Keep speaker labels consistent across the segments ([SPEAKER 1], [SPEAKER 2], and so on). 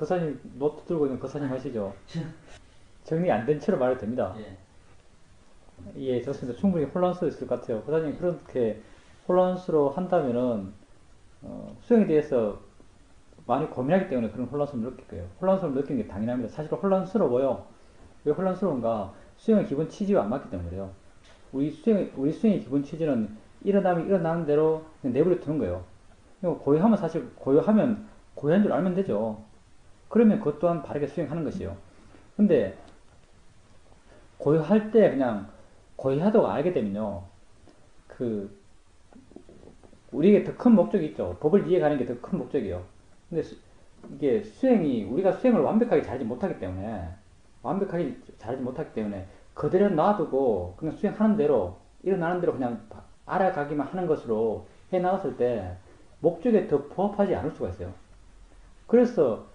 [SPEAKER 1] 거사님 노트 들고 있는 거사님 하시죠?
[SPEAKER 2] 저,
[SPEAKER 1] 정리 안 된 채로 말해도 됩니다.
[SPEAKER 2] 예.
[SPEAKER 1] 예, 좋습니다. 충분히 혼란스러웠을 것 같아요. 거사님 그렇게 혼란스러워 한다면은 수영에 대해서 많이 고민하기 때문에 그런 혼란스러움을 느낄 거예요. 혼란스러움을 느끼는 게 당연합니다. 사실 혼란스러워요. 왜 혼란스러운가? 수영의 기본 취지와 안 맞기 때문에 그래요. 우리 수영의 기본 취지는 일어나면 일어나는 대로 그냥 내버려 두는 거예요. 고요하면 사실 고요하면 고요한 줄 알면 되죠. 그러면 그것 또한 바르게 수행하는 것이요. 근데 고요할 때 그냥 고요하다고 알게 되면요. 그 우리에게 더 큰 목적이 있죠. 법을 이해가는 게 더 큰 목적이에요. 근데 이게 수행이 우리가 수행을 완벽하게 잘하지 못하기 때문에 그대로 놔두고 그냥 수행하는 대로 일어나는 대로 그냥 알아가기만 하는 것으로 해 나갔을 때 목적에 더 부합하지 않을 수가 있어요. 그래서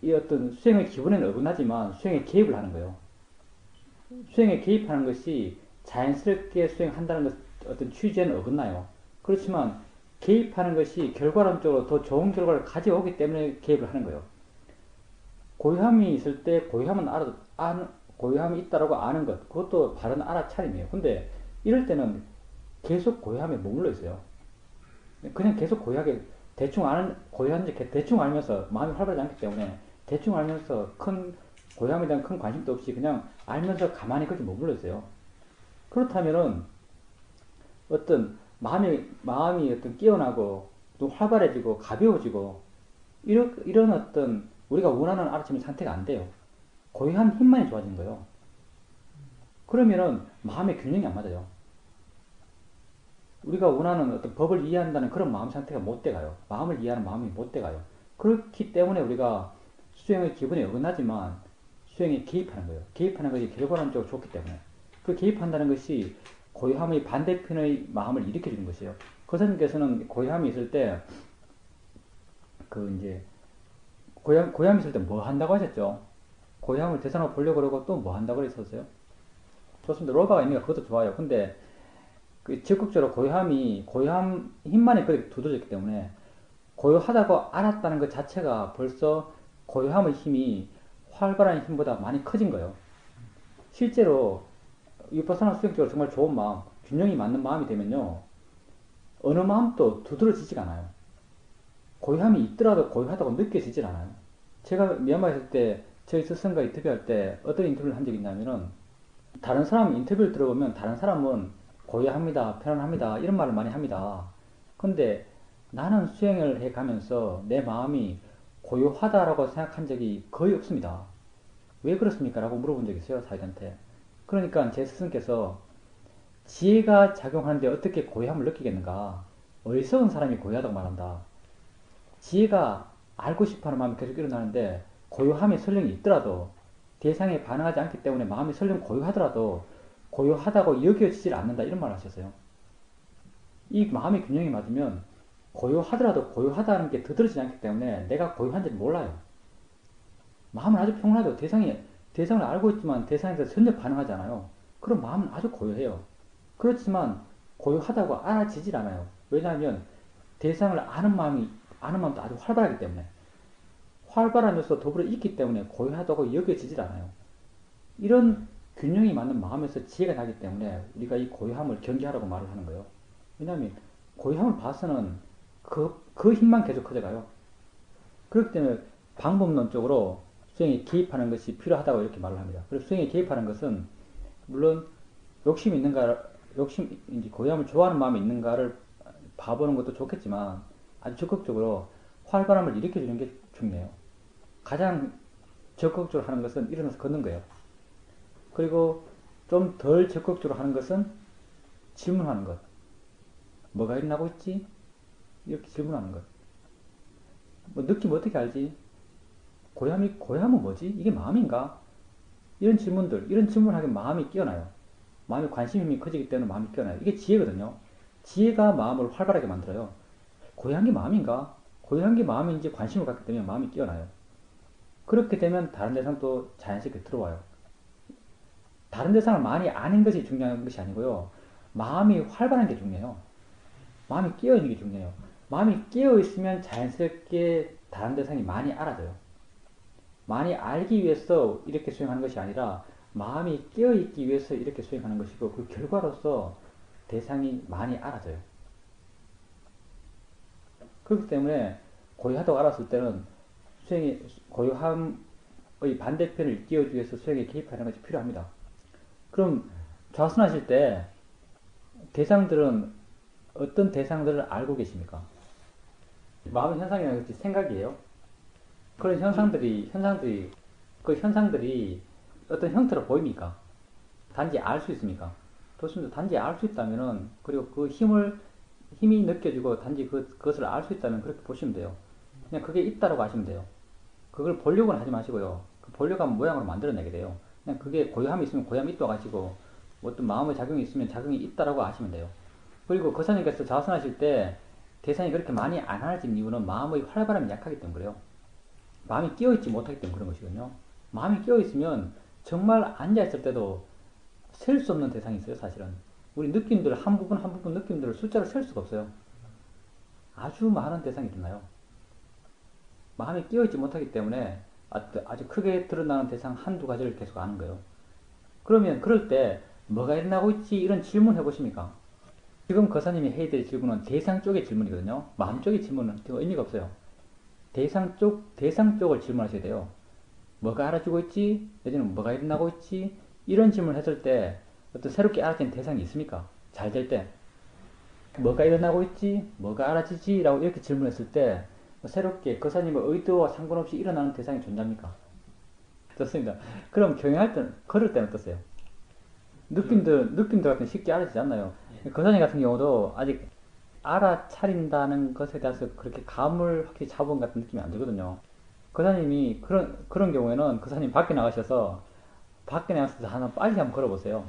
[SPEAKER 1] 이 어떤 수행의 기본에는 어긋나지만 수행에 개입을 하는 거예요. 수행에 개입하는 것이 자연스럽게 수행한다는 것 어떤 취지에는 어긋나요. 그렇지만 개입하는 것이 결과론적으로 더 좋은 결과를 가져오기 때문에 개입을 하는 거예요. 고요함이 있을 때 고요함이 있다라고 아는 것, 그것도 바른 알아차림이에요. 근데 이럴 때는 계속 고요함에 머물러 있어요. 그냥 계속 고요한지 대충 알면서 마음이 활발하지 않기 때문에 대충 알면서 고요함에 대한 큰 관심도 없이 그냥 알면서 가만히 그렇게 머물러 있어요. 그렇다면은 어떤 마음이 어떤 깨어나고 또 활발해지고 가벼워지고 이런 어떤 우리가 원하는 알아침이 상태가 안 돼요. 고요한 힘만이 좋아지는 거예요. 그러면은 마음의 균형이 안 맞아요. 우리가 원하는 어떤 법을 이해한다는 그런 마음 상태가 못 돼가요. 마음을 이해하는 마음이 못 돼가요. 그렇기 때문에 우리가 수행의 기본에 어긋나지만 수행에 개입하는 거예요. 개입하는 것이 결과론적으로 좋기 때문에. 그 개입한다는 것이 고요함의 반대편의 마음을 일으켜주는 것이에요. 거사님께서는 고요함이 있을 때, 고요함이 있을 때 뭐 한다고 하셨죠? 고요함을 대상으로 보려고 그러고 또 뭐 한다고 그랬었어요? 좋습니다. 로바가 있으니까 그것도 좋아요. 근데 적극적으로 고요함 힘만이 그렇게 두드러졌기 때문에 고요하다고 알았다는 것 자체가 벌써 고요함의 힘이 활발한 힘보다 많이 커진 거예요. 실제로 위파사나 수행적으로 정말 좋은 마음, 균형이 맞는 마음이 되면요. 어느 마음도 두드러지지가 않아요. 고요함이 있더라도 고요하다고 느껴지질 않아요. 제가 미얀마에 있을 때 저희 스승과 인터뷰할 때 어떤 인터뷰를 한 적이 있냐면은 다른 사람 인터뷰를 들어보면 다른 사람은 고요합니다, 편안합니다 이런 말을 많이 합니다. 근데 나는 수행을 해가면서 내 마음이 고요하다라고 생각한 적이 거의 없습니다. 왜 그렇습니까? 라고 물어본 적이 있어요, 자기한테. 그러니까 제 스승께서 지혜가 작용하는데 어떻게 고요함을 느끼겠는가? 어리석은 사람이 고요하다고 말한다. 지혜가 알고 싶어하는 마음이 계속 일어나는데 고요함이 설령이 있더라도 대상에 반응하지 않기 때문에 마음이 설령 고요하더라도 고요하다고 여겨지질 않는다 이런 말을 하셨어요. 이 마음의 균형이 맞으면 고요하더라도 고요하다는 게 드러지지 않기 때문에 내가 고요한지를 몰라요. 마음은 아주 평온하죠. 대상을 알고 있지만 대상에서 전혀 반응하지 않아요. 그럼 마음은 아주 고요해요. 그렇지만 고요하다고 알아지질 않아요. 왜냐하면 대상을 아는 마음도 아주 활발하기 때문에 활발하면서 더불어 있기 때문에 고요하다고 여겨지질 않아요. 이런 균형이 맞는 마음에서 지혜가 나기 때문에 우리가 이 고요함을 경계하라고 말을 하는 거예요. 왜냐하면 고요함을 봐서는 그 힘만 계속 커져가요. 그렇기 때문에 방법론적으로 수행에 개입하는 것이 필요하다고 이렇게 말을 합니다. 그래서 수행에 개입하는 것은 물론 이제 고요함을 좋아하는 마음이 있는가를 봐보는 것도 좋겠지만 아주 적극적으로 활발함을 일으켜주는 게 중요해요. 가장 적극적으로 하는 것은 일어나서 걷는 거예요. 그리고 좀 덜 적극적으로 하는 것은 질문하는 것. 뭐가 일어나고 있지? 이렇게 질문하는 것. 뭐 느낌 어떻게 알지? 고요함은 뭐지? 이게 마음인가? 이런 질문을 하게 마음이 깨어나요. 마음의 관심이 커지기 때문에 마음이 깨어나요. 이게 지혜거든요. 지혜가 마음을 활발하게 만들어요. 고요한 게 마음인가? 고요한 게 마음인지 관심을 갖기 때문에 마음이 깨어나요. 그렇게 되면 다른 대상도 자연스럽게 들어와요. 다른 대상을 많이 아는 것이 중요한 것이 아니고요. 마음이 활발한 게 중요해요. 마음이 깨어있는 게 중요해요. 마음이 깨어있으면 자연스럽게 다른 대상이 많이 알아져요. 많이 알기 위해서 이렇게 수행하는 것이 아니라 마음이 깨어있기 위해서 이렇게 수행하는 것이고 그 결과로서 대상이 많이 알아져요. 그렇기 때문에 고요하다고 알았을 때는 수행이 고요함의 반대편을 일깨워주기 위해서 수행에 개입하는 것이 필요합니다. 그럼 좌선하실 때 대상들은 어떤 대상들을 알고 계십니까? 마음의 현상이라는 것이 생각이에요. 그런 그 현상들이 어떤 형태로 보입니까? 단지 알 수 있습니까? 좋습니다. 단지 알 수 있다면은, 그리고 그 힘이 느껴지고 단지 그것을 알 수 있다면 그렇게 보시면 돼요. 그냥 그게 있다라고 하시면 돼요. 그걸 보려고는 하지 마시고요. 그 보려고 하면 모양으로 만들어내게 돼요. 그냥 그게 고요함이 있으면 고요함이 있다고 하시고, 어떤 마음의 작용이 있으면 작용이 있다라고 하시면 돼요. 그리고 거사님께서 자선하실 때 대상이 그렇게 많이 안 알아진 이유는 마음의 활발함이 약하기 때문에 그래요. 마음이 끼어있지 못하기 때문에 그런 것이거든요. 마음이 끼어있으면 정말 앉아있을 때도 셀 수 없는 대상이 있어요, 사실은. 우리 느낌들, 한 부분 한 부분 느낌들을 숫자로 셀 수가 없어요. 아주 많은 대상이 있나요? 마음이 끼어있지 못하기 때문에 아주 크게 드러나는 대상 한두 가지를 계속 아는 거예요. 그러면 그럴 때 뭐가 일어나고 있지? 이런 질문 해보십니까? 지금 거사님이 해야 될 질문은 대상 쪽의 질문이거든요. 마음 쪽의 질문은 의미가 없어요. 대상 쪽을 질문하셔야 돼요. 뭐가 알아주고 있지? 내지는 뭐가 일어나고 있지? 이런 질문을 했을 때 어떤 새롭게 알아진 대상이 있습니까? 잘 될 때. 뭐가 일어나고 있지? 뭐가 알아지지? 라고 이렇게 질문했을 때 새롭게 거사님의 의도와 상관없이 일어나는 대상이 존재합니까? 좋습니다. 그럼 경영할 때는, 걸을 때는 어떠세요? 느낌들 같은 건 쉽게 알아지지 않나요? 거사님 같은 경우도 아직 알아차린다는 것에 대해서 그렇게 감을 확실히 잡은 같은 느낌이 안 들거든요. 거사님이 그런 경우에는 거사님 밖에 나가셔서 하나 빨리 한번 걸어보세요.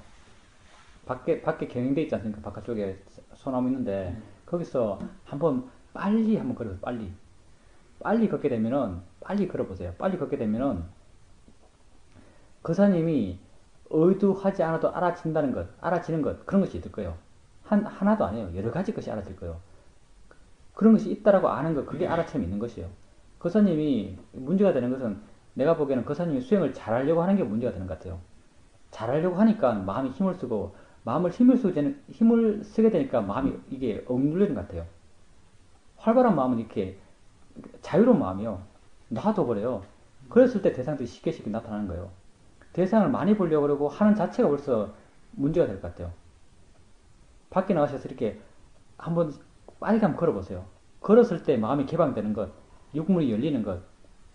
[SPEAKER 1] 밖에 경영돼 있지 않습니까? 바깥쪽에 소나무 있는데 거기서 빨리 한번 걸어보세요. 빨리 걷게 되면은 빨리 걸어보세요. 빨리 걷게 되면은 거사님이 의도하지 않아도 알아지는 것 그런 것이 있을 거예요. 하나도 아니에요. 여러 가지 것이 알아질 거예요. 그런 것이 있다라고 아는 것, 그게 알아차림이 있는 것이에요. 거사님이 문제가 되는 것은 내가 보기에는 거사님이 수행을 잘하려고 하는 게 문제가 되는 것 같아요. 잘하려고 하니까 마음이 힘을 쓰고, 힘을 쓰게 되니까 마음이 이게 억눌리는 것 같아요. 활발한 마음은 이렇게 자유로운 마음이요. 놔둬버려요. 그랬을 때 대상들이 쉽게 나타나는 거예요. 대상을 많이 보려고 그러고 하는 자체가 벌써 문제가 될 것 같아요. 밖에 나가셔서 이렇게 한번 빨리 한번 걸어보세요. 걸었을 때 마음이 개방되는 것, 육문이 열리는 것,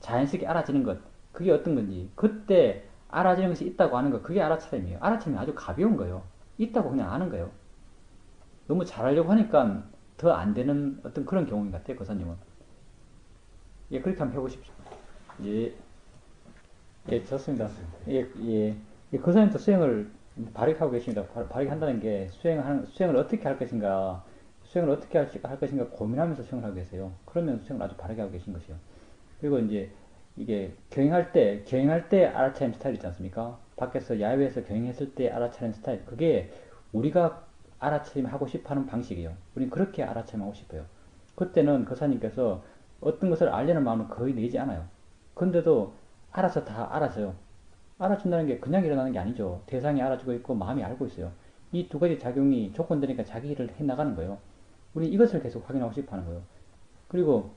[SPEAKER 1] 자연스럽게 알아지는 것, 그게 어떤 건지, 그때 알아지는 것이 있다고 하는 것, 그게 알아차림이에요. 알아차림이 아주 가벼운 거예요. 있다고 그냥 아는 거예요. 너무 잘하려고 하니까 더 안 되는 어떤 그런 경우인 것 같아요, 거사님은. 예, 그렇게 한번 해보십시오. 예. 예, 좋습니다. 예, 예. 거사님도 수행을 발휘하고 계십니다. 발휘한다는 게 수행을 어떻게 할 것인가, 수행을 어떻게 할 것인가 고민하면서 수행을 하고 계세요. 그러면 수행을 아주 바르게 하고 계신 것이요. 그리고 이제 이게 경영할 때 알아차림 스타일 있지 않습니까? 밖에서 야외에서 경영했을 때 알아차림 스타일, 그게 우리가 알아차림 하고 싶어 하는 방식이에요. 우린 그렇게 알아차림 하고 싶어요. 그때는 거사님께서 어떤 것을 알려는 마음을 거의 내지 않아요. 근데도 알아서 다 알아서요. 알아준다는 게 그냥 일어나는 게 아니죠. 대상이 알아주고 있고 마음이 알고 있어요. 이 두 가지 작용이 조건되니까 자기 일을 해나가는 거예요. 우리 이것을 계속 확인하고 싶어 하는 거예요. 그리고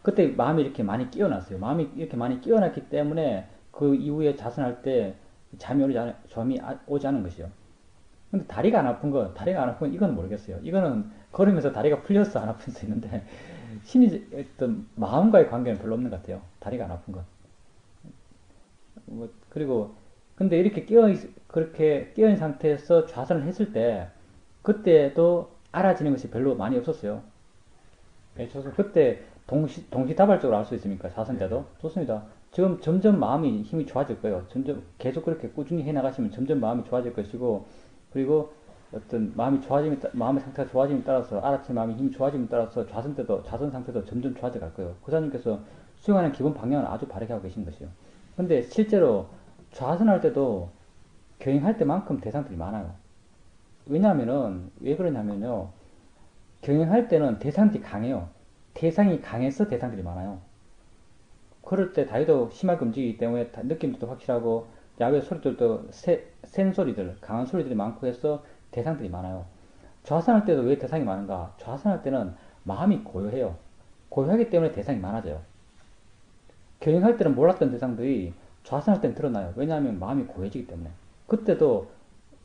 [SPEAKER 1] 그때 마음이 이렇게 많이 끼어났어요. 마음이 이렇게 많이 끼어났기 때문에 그 이후에 자선할 때 잠이 오지 않은 것이요. 근데 다리가 안 아픈 건 이건 모르겠어요. 이거는 걸으면서 다리가 풀려서 안 아플 수 있는데 어떤 마음과의 관계는 별로 없는 것 같아요. 다리가 안 아픈 건. 그리고 근데 이렇게 그렇게 끼어있는 상태에서 좌선을 했을 때 그때도 알아지는 것이 별로 많이 없었어요. 네, 좋습니다. 그때 동시다발적으로 알 수 있습니까? 좌선 때도? 좋습니다. 지금 점점 마음이 힘이 좋아질 거예요. 점점 계속 그렇게 꾸준히 해 나가시면 점점 마음이 좋아질 것이고, 그리고 어떤 마음의 상태가 좋아짐에 따라서 알아채 마음의 힘이 좋아짐에 따라서 좌선 상태도 점점 좋아져 갈 거예요. 고사님께서 수행하는 기본 방향을 아주 바르게 하고 계신 것이요. 근데 실제로 좌선할 때도 경영할 때만큼 대상들이 많아요. 왜 그러냐면요. 경영할 때는 대상들이 강해요. 태상이 강해서 대상들이 많아요. 그럴 때 다리도 심하게 움직이기 때문에 느낌도 확실하고 야외 소리들도 센 소리들, 강한 소리들이 많고 해서 대상들이 많아요. 좌선할 때도 왜 대상이 많은가? 좌선할 때는 마음이 고요해요. 고요하기 때문에 대상이 많아져요. 견인할 때는 몰랐던 대상들이 좌선할 때는 드러나요. 왜냐하면 마음이 고요해지기 때문에. 그때도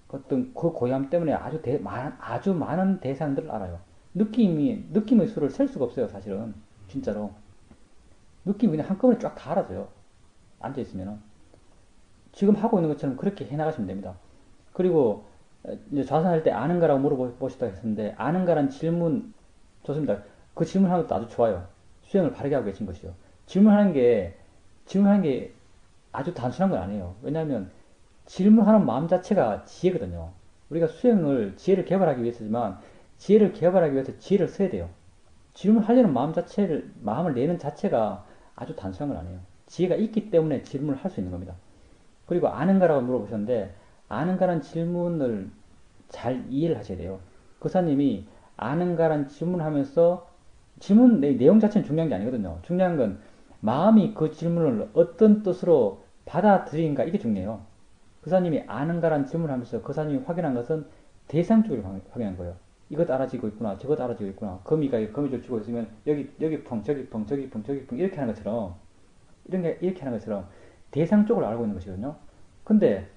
[SPEAKER 1] 어떤 그 고요함 때문에 아주 많은 대상들을 알아요. 느낌의 수를 셀 수가 없어요, 사실은. 진짜로. 느낌이 그냥 한꺼번에 쫙 다 알아져요. 앉아있으면은. 지금 하고 있는 것처럼 그렇게 해나가시면 됩니다. 그리고, 이제 좌선할 때 아는가라고 물어보셨다고 했었는데, 아는가란 질문, 좋습니다. 그 질문하는 것도 아주 좋아요. 수행을 바르게 하고 계신 것이요. 질문하는 게 아주 단순한 건 아니에요. 왜냐하면, 질문하는 마음 자체가 지혜거든요. 우리가 지혜를 개발하기 위해서지만, 지혜를 개발하기 위해서 지혜를 써야 돼요. 질문하려는 마음을 내는 자체가 아주 단순한 건 아니에요. 지혜가 있기 때문에 질문을 할 수 있는 겁니다. 그리고 아는가라고 물어보셨는데, 아는가란 질문을 잘 이해를 하셔야 돼요. 교사님이 아는가란 질문을 하면서, 내용 자체는 중요한 게 아니거든요. 중요한 건 마음이 그 질문을 어떤 뜻으로 받아들인가, 이게 중요해요. 교사님이 아는가란 질문을 하면서 교사님이 확인한 것은 대상 쪽을 확인한 거예요. 이것 알아지고 있구나, 저것 알아지고 있구나, 거미줄 치고 있으면 여기 펑, 저기 펑, 저기 펑, 저기 펑, 이렇게 하는 것처럼, 이렇게 하는 것처럼 대상 쪽을 알고 있는 것이거든요. 근데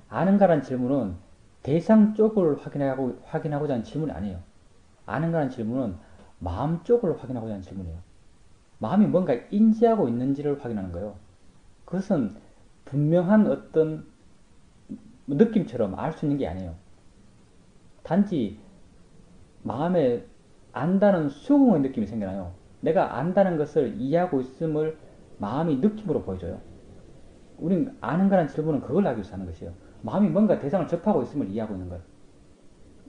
[SPEAKER 1] 아는가란 질문은 대상 쪽을 확인하고자 하는 질문이 아니에요. 아는가란 질문은 마음 쪽을 확인하고자 하는 질문이에요. 마음이 뭔가 인지하고 있는지를 확인하는 거예요. 그것은 분명한 어떤 느낌처럼 알 수 있는 게 아니에요. 단지 마음에 안다는 수긍의 느낌이 생겨나요. 내가 안다는 것을 이해하고 있음을 마음이 느낌으로 보여줘요. 우린 아는가라는 질문은 그걸 하기 위해서 하는 것이에요. 마음이 뭔가 대상을 접하고 있음을 이해하고 있는 거예요.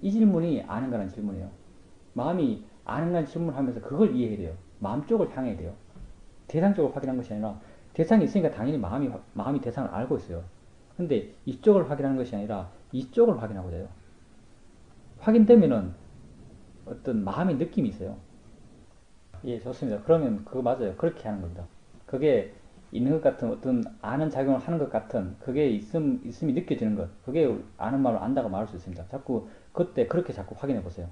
[SPEAKER 1] 이 질문이 아는가라는 질문이에요. 마음이 아는가라는 질문을 하면서 그걸 이해해야 돼요. 마음 쪽을 향해야 돼요. 대상 쪽을 확인한 것이 아니라, 대상이 있으니까 당연히 마음이 대상을 알고 있어요. 근데 이쪽을 확인하는 것이 아니라 이쪽을 확인하고자 해요. 확인되면은 어떤 마음의 느낌이 있어요. 예, 좋습니다. 그러면 그거 맞아요. 그렇게 하는 겁니다. 그게 있는 것 같은 어떤 아는 작용을 하는 것 같은 그게 있음이 느껴지는 것. 그게 아는 마음을 안다고 말할 수 있습니다. 그때 그렇게 자꾸 확인해 보세요.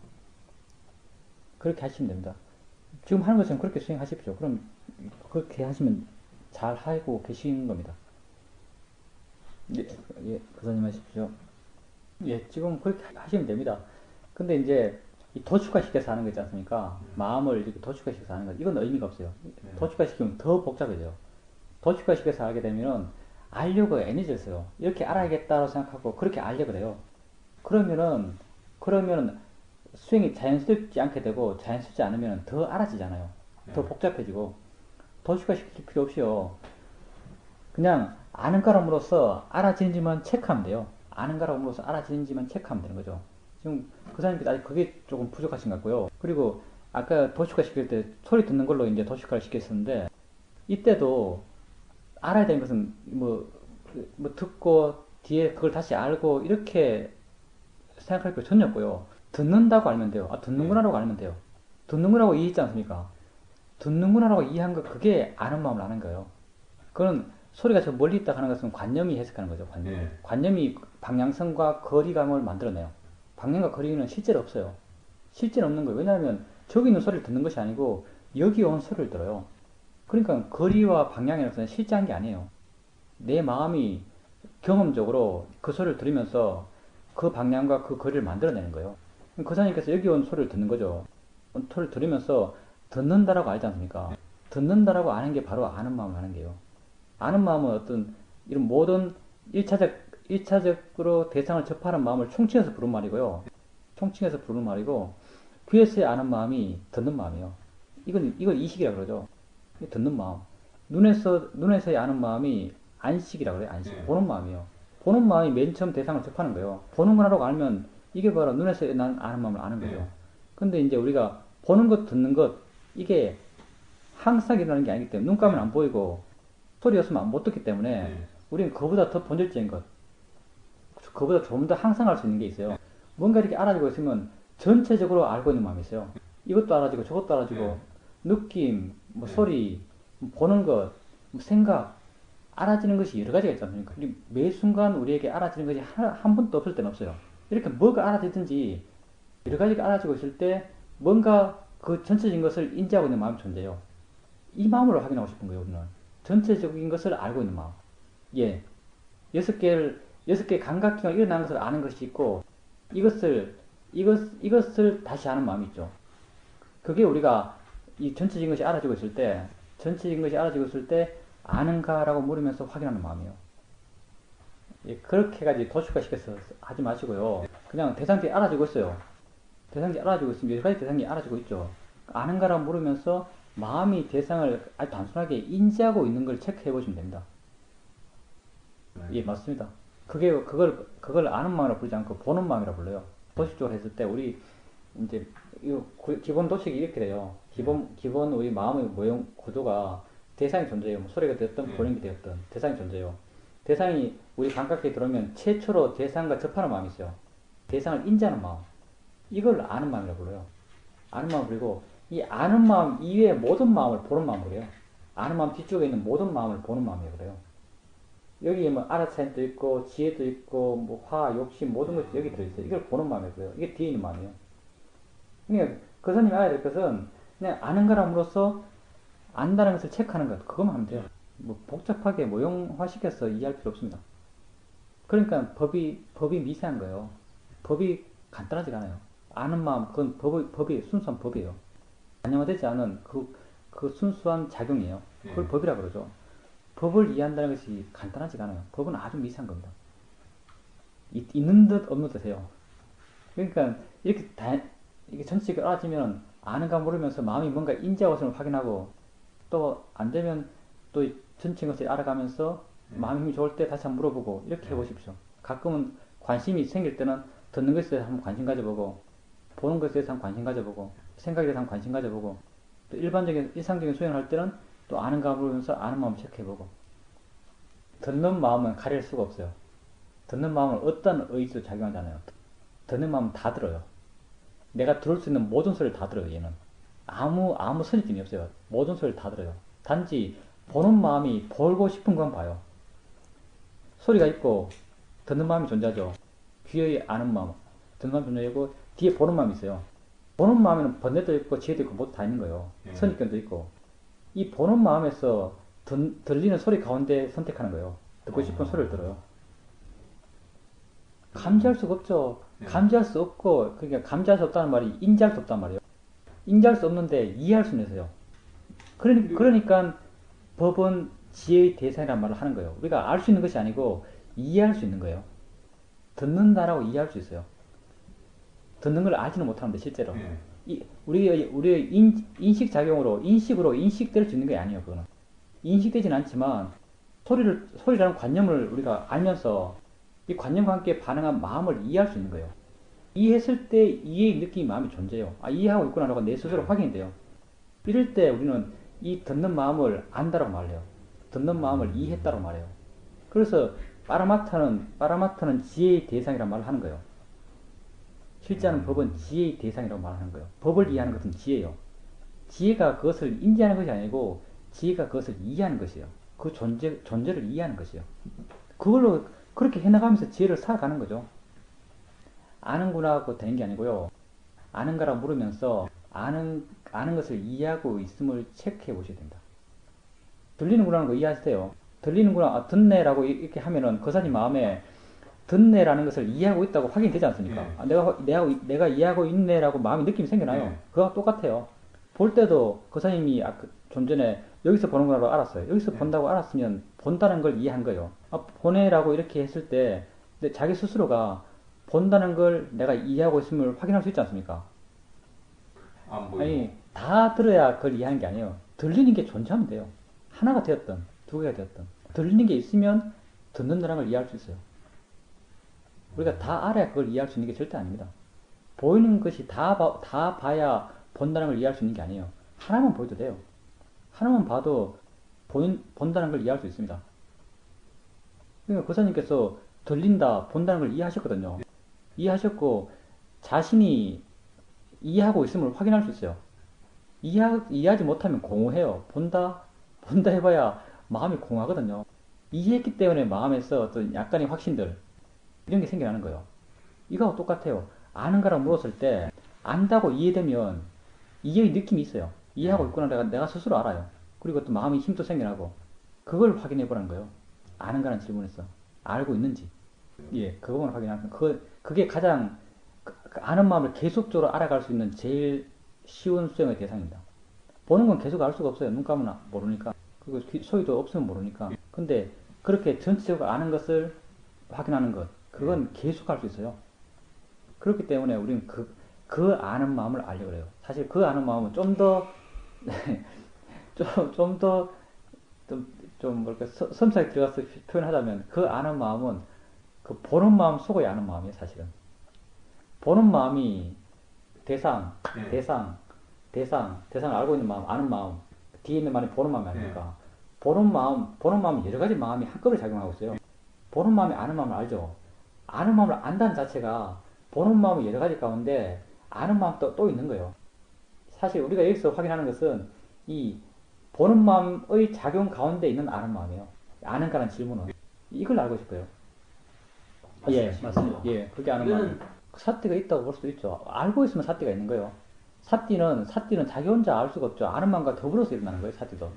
[SPEAKER 1] 그렇게 하시면 됩니다. 지금 하는 것처럼 그렇게 수행하십시오. 그럼 그렇게 하시면 잘 하고 계신 겁니다. 예, 예, 교사님 하십시오. 예, 지금 그렇게 하시면 됩니다. 근데 이제 이 도축화시켜서 하는 거 있지 않습니까? 마음을 이렇게 도축화시켜서 하는 거, 이건 의미가 없어요. 도축화시키면 더 복잡해져요. 도축화시켜서 하게 되면은 알려고 에너지를 써요. 이렇게 알아야겠다고 생각하고 그렇게 알려고 해요. 그러면은 수행이 자연스럽지 않게 되고 자연스럽지 않으면 더 알아지잖아요. 더 복잡해지고. 도축화시킬 필요 없이요. 그냥 아는 가람으로써 알아지는지만 체크하면 돼요. 아는 가람으로써 알아지는지만 체크하면 되는 거죠. 지금 교사님께서 아직 그게 조금 부족하신 것 같고요. 그리고 아까 도축화 시킬 때 소리 듣는 걸로 이제 도축화를 시켰었는데, 이때도 알아야 되는 것은 뭐 듣고 뒤에 그걸 다시 알고 이렇게 생각할 필요 전혀 없고요. 듣는다고 알면 돼요. 아, 듣는구나라고 알면 돼요. 듣는구나라고 이해했지 않습니까? 듣는구나라고 이해한 거, 그게 아는 마음을 아는 거예요. 그건 소리가 저 멀리 있다 하는 것은 관념이 해석하는 거죠. 관념이 방향성과 거리감을 만들어내요. 방향과 거리는 실제로 없어요. 실제는 없는 거예요. 왜냐하면 저기 있는 소리를 듣는 것이 아니고 여기 온 소리를 들어요. 그러니까 거리와 방향이라는 실제한 게 아니에요. 내 마음이 경험적으로 그 소리를 들으면서 그 방향과 그 거리를 만들어내는 거예요. 거사님께서 여기 온 소리를 듣는 거죠. 소리를 들으면서 듣는다라고 알지 않습니까? 듣는다라고 아는 게 바로 아는 마음을 아는 게요. 아는 마음은 어떤 이런 모든 1차적으로 대상을 접하는 마음을 총칭해서 부른 말이고요. 총칭해서 부르는 말이고, 귀에서의 아는 마음이 듣는 마음이에요. 이걸 이식이라고 그러죠. 듣는 마음. 눈에서의 아는 마음이 안식이라고 그래요. 안식. 보는 마음이에요. 보는 마음이 맨 처음 대상을 접하는 거예요. 보는 거라고 알면 이게 바로 눈에서 난 아는 마음을 아는 거죠. 근데 이제 우리가 보는 것, 듣는 것, 이게 항상 일어나는 게 아니기 때문에, 눈 감으면 안 보이고 소리였으면 못 듣기 때문에 우리는 그보다 더 본질적인 것, 그보다 좀 더 항상할 수 있는 게 있어요. 뭔가 이렇게 알아지고 있으면 전체적으로 알고 있는 마음이 있어요. 이것도 알아지고 저것도 알아지고
[SPEAKER 2] 네.
[SPEAKER 1] 느낌, 뭐
[SPEAKER 2] 네.
[SPEAKER 1] 소리, 보는 것, 뭐 생각 알아지는 것이 여러 가지가 있지 않습니까? 매 순간 우리에게 알아지는 것이 한 번도 없을 때는 없어요. 이렇게 뭐가 알아지든지 여러 가지가 알아지고 있을 때 뭔가 그 전체적인 것을 인지하고 있는 마음이 존재해요. 이 마음으로 확인하고 싶은 거예요, 우리는. 전체적인 것을 알고 있는 마음. 예. 여섯 개의 감각기가 일어나는 것을 아는 것이 있고, 이것을 다시 아는 마음이 있죠. 그게 우리가 이 전체적인 것이 알아지고 있을 때, 아는가라고 물으면서 확인하는 마음이에요. 예, 그렇게까지 도식화시켜서 하지 마시고요. 그냥 대상들이 알아지고 있어요. 대상이 알아지고 있으면 여러 가지 대상이 알아지고 있죠. 아는가라고 물으면서 마음이 대상을 아주 단순하게 인지하고 있는 걸 체크해 보시면 됩니다.
[SPEAKER 2] 네.
[SPEAKER 1] 예, 맞습니다. 그걸 아는 마음이라 부르지 않고 보는 마음이라 불러요. 도식적으로 했을 때 우리 이제 기본 도식이 이렇게 돼요. 기본 우리 마음의 모형 구조가 대상이 존재해요. 뭐 소리가 되었든
[SPEAKER 2] 네.
[SPEAKER 1] 보는 게 되었든 대상이 존재해요. 대상이 우리 감각에 들어오면 최초로 대상과 접하는 마음이 있어요. 대상을 인지하는 마음. 이걸 아는 마음이라고 불러요. 아는 마음 그리고 이 아는 마음 이외의 모든 마음을 보는 마음으로 해요. 아는 마음 뒤쪽에 있는 모든 마음을 보는 마음이라고 그래요. 여기에 뭐 알아차림도 있고 지혜도 있고 뭐 화, 욕심 모든 것이 여기 들어있어요. 이걸 보는 마음이라고 그래요. 이게 뒤에 있는 마음이에요. 그러니까 그 사람이 알아야 될 것은 그냥 아는 거람으로써 안다는 것을 체크하는 것 그것만 하면 돼요. 뭐 복잡하게 모형화시켜서 이해할 필요 없습니다. 그러니까 법이 미세한 거예요. 법이 간단하지가 않아요. 아는 마음, 그건 법이 순수한 법이에요. 관념화되지 않은 그 순수한 작용이에요. 그걸 법이라 그러죠. 법을 이해한다는 것이 간단하지가 않아요. 법은 아주 미세한 겁니다. 있는 듯 없는 듯해요. 그러니까 이렇게 전체적으로 알아지면 아는가 모르면서 마음이 뭔가 인지하고 있음을 확인하고 또 안 되면 또 전체 것을 알아가면서 마음 힘이 좋을 때 다시 한번 물어보고 이렇게 해보십시오. 가끔은 관심이 생길 때는 듣는 것에 대해서 한번 관심 가져보고 보는 것에 대해서 한번 관심 가져보고 생각에 대해서 한번 관심 가져보고 또 일상적인 수행을 할 때는 또 아는가 모르면서 아는 마음을 체크해보고 듣는 마음은 가릴 수가 없어요. 듣는 마음은 어떤 의지도 작용하지 않아요. 듣는 마음은 다 들어요. 내가 들을 수 있는 모든 소리를 다 들어요, 얘는. 아무 선입견이 없어요. 모든 소리를 다 들어요. 단지 보는 마음이 보고 싶은 건 봐요. 소리가 있고 듣는 마음이 존재하죠. 귀의 아는 마음, 듣는 마음이 존재하고 뒤에 보는 마음이 있어요. 보는 마음에는 번뇌도 있고 지혜도 있고 모두 다 있는 거예요. 선입견도 있고. 이 보는 마음에서 들리는 소리 가운데 선택하는 거예요. 듣고 싶은 소리를 들어요. 감지할 수가 없죠. 감지할 수 없고, 그러니까 감지할 수 없다는 말이 인지할 수 없단 말이에요. 인지할 수 없는데 이해할 수는 있어요. 그러니까 법은 지혜의 대상이라는 말을 하는 거예요. 우리가 알 수 있는 것이 아니고 이해할 수 있는 거예요. 듣는다라고 이해할 수 있어요. 듣는 걸 알지는 못하는데 실제로. 우리의 인식작용으로 인식될 수 있는 게 아니에요. 그거는. 인식되진 않지만 소리라는 관념을 우리가 알면서 이 관념과 함께 반응한 마음을 이해할 수 있는 거예요. 이해했을 때 이해의 느낌이 마음이 존재해요. 아, 이해하고 있구나라고 내 스스로 확인이 돼요. 이럴 때 우리는 이 듣는 마음을 안다라고 말해요. 듣는 마음을 이해했다고 말해요. 그래서 빠라마타는 지혜의 대상이라는 말을 하는 거예요. 실제하는 법은 지혜의 대상이라고 말하는 거예요. 법을 이해하는 것은 지혜예요. 지혜가 그것을 인지하는 것이 아니고 지혜가 그것을 이해하는 것이에요. 그 존재를 이해하는 것이에요. 그걸로 그렇게 해나가면서 지혜를 쌓아가는 거죠. 아는구나 하고 되는 게 아니고요. 아는가라고 물으면서 아는 것을 이해하고 있음을 체크해 보셔야 됩니다. 들리는구나 하는 거 이해하세요. 들리는구나, 아, 듣네라고 이렇게 하면은 그 사람 마음에 듣네라는 것을 이해하고 있다고 확인이 되지 않습니까? 아, 내가 이해하고 있네라고 마음이 느낌이 생겨나요. 그거와 똑같아요. 볼 때도 그 사람이 좀 전에 여기서 보는구나라고 알았어요. 여기서 본다고 알았으면 본다는 걸 이해한 거예요. 아, 보네라고 이렇게 했을 때 자기 스스로가 본다는 걸 내가 이해하고 있음을 확인할 수 있지 않습니까? 아니, 다 들어야 그걸 이해하는 게 아니에요. 들리는 게 존재하면 돼요. 하나가 되었든 두 개가 되었든 들리는 게 있으면 듣는다는 걸 이해할 수 있어요. 우리가 다 알아야 그걸 이해할 수 있는 게 절대 아닙니다. 보이는 것이 다 봐야 본다는 걸 이해할 수 있는 게 아니에요. 하나만 보여도 돼요. 하나만 봐도 본다는 걸 이해할 수 있습니다. 그러니까 고사님께서 들린다, 본다는 걸 이해하셨거든요. 이해하셨고 자신이 이해하고 있음을 확인할 수 있어요. 이해하지 못하면 공허해요. 본다 해봐야 마음이 공허하거든요. 이해했기 때문에 마음에서 어떤 약간의 확신들, 이런 게 생겨나는 거예요. 이거하고 똑같아요. 아는 거라 물었을 때, 안다고 이해되면, 이해의 느낌이 있어요. 이해하고 있구나, 내가 스스로 알아요. 그리고 또 마음의 힘도 생겨나고, 그걸 확인해 보라는 거예요. 아는 거라는 질문에서. 알고 있는지. 예, 그거만 확인하면, 그게 가장, 아는 마음을 계속적으로 알아갈 수 있는 제일 쉬운 수행의 대상입니다. 보는 건 계속 알 수가 없어요. 눈 감으면 모르니까. 그리고 소리도 없으면 모르니까. 근데 그렇게 전체적으로 아는 것을 확인하는 것, 그건 계속 할 수 있어요. 그렇기 때문에 우리는 그 아는 마음을 알려고 그래요. 사실 그 아는 마음은 좀 더, 좀 더, 뭐랄까, 섬세하게 들어가서 표현하자면 그 아는 마음은 그 보는 마음 속의 아는 마음이에요, 사실은. 보는 마음이 대상,
[SPEAKER 2] 네.
[SPEAKER 1] 대상을 알고 있는 마음, 아는 마음, 뒤에 있는 마음이 보는 마음이 아닙니까? 보는 마음이 여러 가지 마음이 한꺼번에 작용하고 있어요. 보는 마음이 아는 마음을 알죠. 아는 마음을 안다는 자체가 보는 마음이 여러 가지 가운데 아는 마음도 또 있는 거예요. 사실 우리가 여기서 확인하는 것은 이 보는 마음의 작용 가운데 있는 아는 마음이에요. 아는가라는 질문은 이걸 알고 싶어요. 예, 맞습니다. 예, 그게 아는 마음. 사띠가 있다고 볼 수도 있죠. 알고 있으면 사띠가 있는 거예요. 사띠는 자기 혼자 알 수가 없죠. 아는 마음과 더불어서 일어나는 거예요, 사띠도.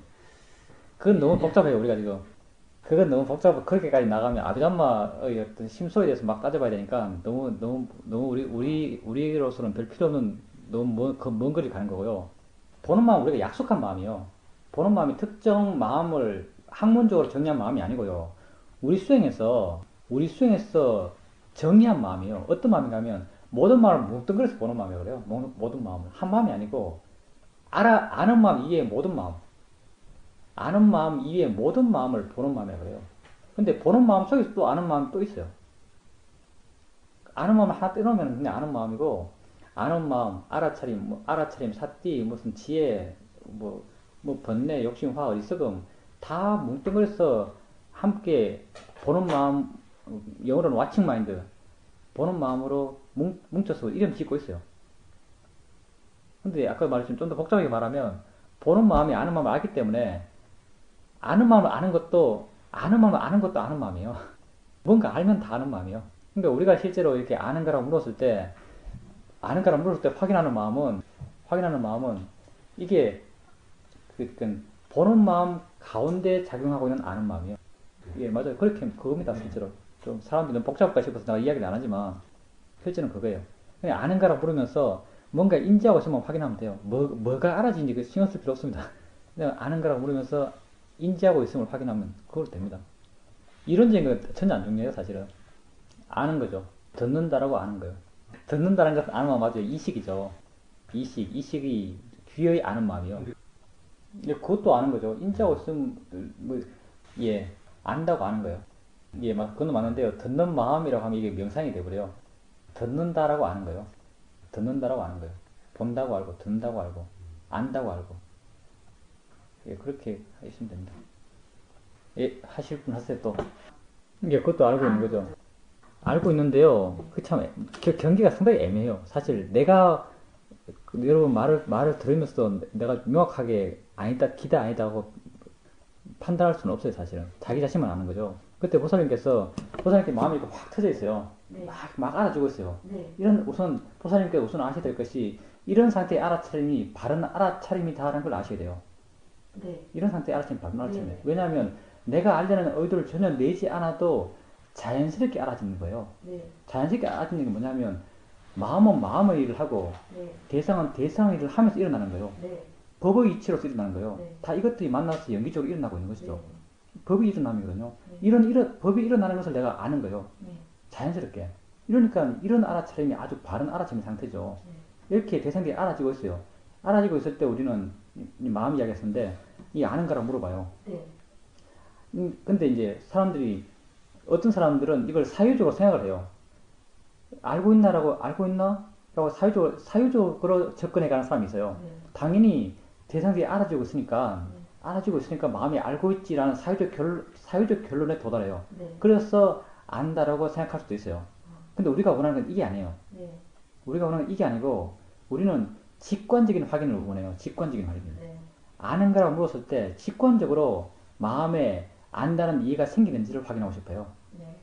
[SPEAKER 1] 그건 너무 복잡해요, 우리가 지금. 그건 너무 복잡하고, 그렇게까지 나가면 아비담마의 어떤 심소에 대해서 막 따져봐야 되니까, 너무 우리로서는 별 필요 없는, 너무 먼 거리 가는 거고요. 보는 마음은 우리가 약속한 마음이요. 보는 마음이 특정 마음을 학문적으로 정의한 마음이 아니고요. 우리 수행에서 정의한 마음이요. 어떤 마음인가 하면, 모든 마음을 뭉뚱그려서 보는 마음이에요. 그래요. 모든 마음을. 한 마음이 아니고, 아는 마음 이외의 모든 마음. 아는 마음 이외의 모든 마음을 보는 마음이라고 그래요. 근데 보는 마음 속에서 또 아는 마음이 또 있어요. 아는 마음을 하나 떼놓으면 그냥 아는 마음이고, 아는 마음, 알아차림, 사띠, 무슨 지혜, 번뇌, 욕심, 화, 어리석음, 다 뭉뚱그려서 함께 보는 마음, 영어로는 와칭 마인드, 보는 마음으로 뭉쳐서 이름 짓고 있어요. 근데 아까 말했지만 좀 더 복잡하게 말하면, 보는 마음이 아는 마음을 알기 때문에, 아는 마음을 아는 것도 아는 마음이에요. 뭔가 알면 다 아는 마음이에요. 그러니까 우리가 실제로 이렇게 아는 거라고 물었을 때 확인하는 마음은 이게 보는 마음 가운데 작용하고 있는 아는 마음이에요. 예, 맞아요. 그렇게 그겁니다, 실제로. 좀 사람들이 너무 복잡할까 싶어서 내가 이야기를 안 하지만 실제는 그거예요. 그냥 아는 거라고 물으면서 뭔가 인지하고 있으면 확인하면 돼요. 뭐가 알아지는지 신경 쓸 필요 없습니다. 그냥 아는 거라고 물으면서 인지하고 있음을 확인하면 그걸로 됩니다. 이론적인 건 전혀 안 중요해요, 사실은. 아는 거죠. 듣는다라고 아는 거예요. 듣는다는 것은 아는 마음 맞아요. 이식이죠. 이식이 귀의 아는 마음이요. 근데 그것도 아는 거죠. 인지하고 있으면, 예, 안다고 아는 거예요. 예, 그건 맞는데요. 듣는 마음이라고 하면 이게 명상이 돼버려요. 듣는다라고 아는 거예요. 듣는다라고 아는 거예요. 본다고 알고, 듣는다고 알고, 안다고 알고. 예, 그렇게 하시면 됩니다. 예, 하실 분 하세요, 또. 예, 그것도 알고 있는 거죠. 알고 있는데요. 경계가 상당히 애매해요. 사실 여러분 말을 들으면서 내가 명확하게 기다 아니다 하고 판단할 수는 없어요, 사실은. 자기 자신만 아는 거죠. 그때 보살님께 마음이 확 터져 있어요.
[SPEAKER 3] 네.
[SPEAKER 1] 막 알아주고 있어요.
[SPEAKER 3] 네.
[SPEAKER 1] 보살님께서 우선 아셔야 될 것이, 이런 상태의 알아차림이 바른 알아차림이다라는 걸 아셔야 돼요.
[SPEAKER 3] 네.
[SPEAKER 1] 이런 상태의 알아차림이 바른 알아차림이에요.
[SPEAKER 3] 네.
[SPEAKER 1] 왜냐하면 내가 알려는 의도를 전혀 내지 않아도 자연스럽게 알아지는 거예요.
[SPEAKER 3] 네.
[SPEAKER 1] 자연스럽게 알아지는 게 뭐냐면, 마음은 마음의 일을 하고,
[SPEAKER 3] 네.
[SPEAKER 1] 대상은 대상의 일을 하면서 일어나는 거예요.
[SPEAKER 3] 네.
[SPEAKER 1] 법의 이치로서 일어나는 거예요.
[SPEAKER 3] 네.
[SPEAKER 1] 다 이것들이 만나서 연기적으로 일어나고 있는 것이죠.
[SPEAKER 3] 네.
[SPEAKER 1] 법이 일어남이거든요.
[SPEAKER 3] 네.
[SPEAKER 1] 법이 일어나는 것을 내가 아는 거예요.
[SPEAKER 3] 네.
[SPEAKER 1] 자연스럽게. 이러니까 이런 알아차림이 아주 바른 알아차림 상태죠.
[SPEAKER 3] 네.
[SPEAKER 1] 이렇게 대상들이 알아지고 있어요. 알아지고 있을 때 우리는 이 마음 이야기했었는데, 이 아는 거라고 물어봐요.
[SPEAKER 3] 네.
[SPEAKER 1] 근데 이제 어떤 사람들은 이걸 사유적으로 생각을 해요. 알고 있나? 라고 사유적으로 접근해 가는 사람이 있어요.
[SPEAKER 3] 네.
[SPEAKER 1] 당연히 대상들이 알아지고 있으니까 마음이 알고 있지라는 사유적 결론에 도달해요.
[SPEAKER 3] 네.
[SPEAKER 1] 그래서 안다라고 생각할 수도 있어요. 근데 우리가 원하는 건 이게 아니에요.
[SPEAKER 3] 네.
[SPEAKER 1] 우리가 원하는 건 이게 아니고, 우리는 직관적인 확인을 원해요. 직관적인 확인.
[SPEAKER 3] 네.
[SPEAKER 1] 아는가라고 물었을 때 직관적으로 마음에 안다는 이해가 생기는지를 확인하고 싶어요.
[SPEAKER 3] 네.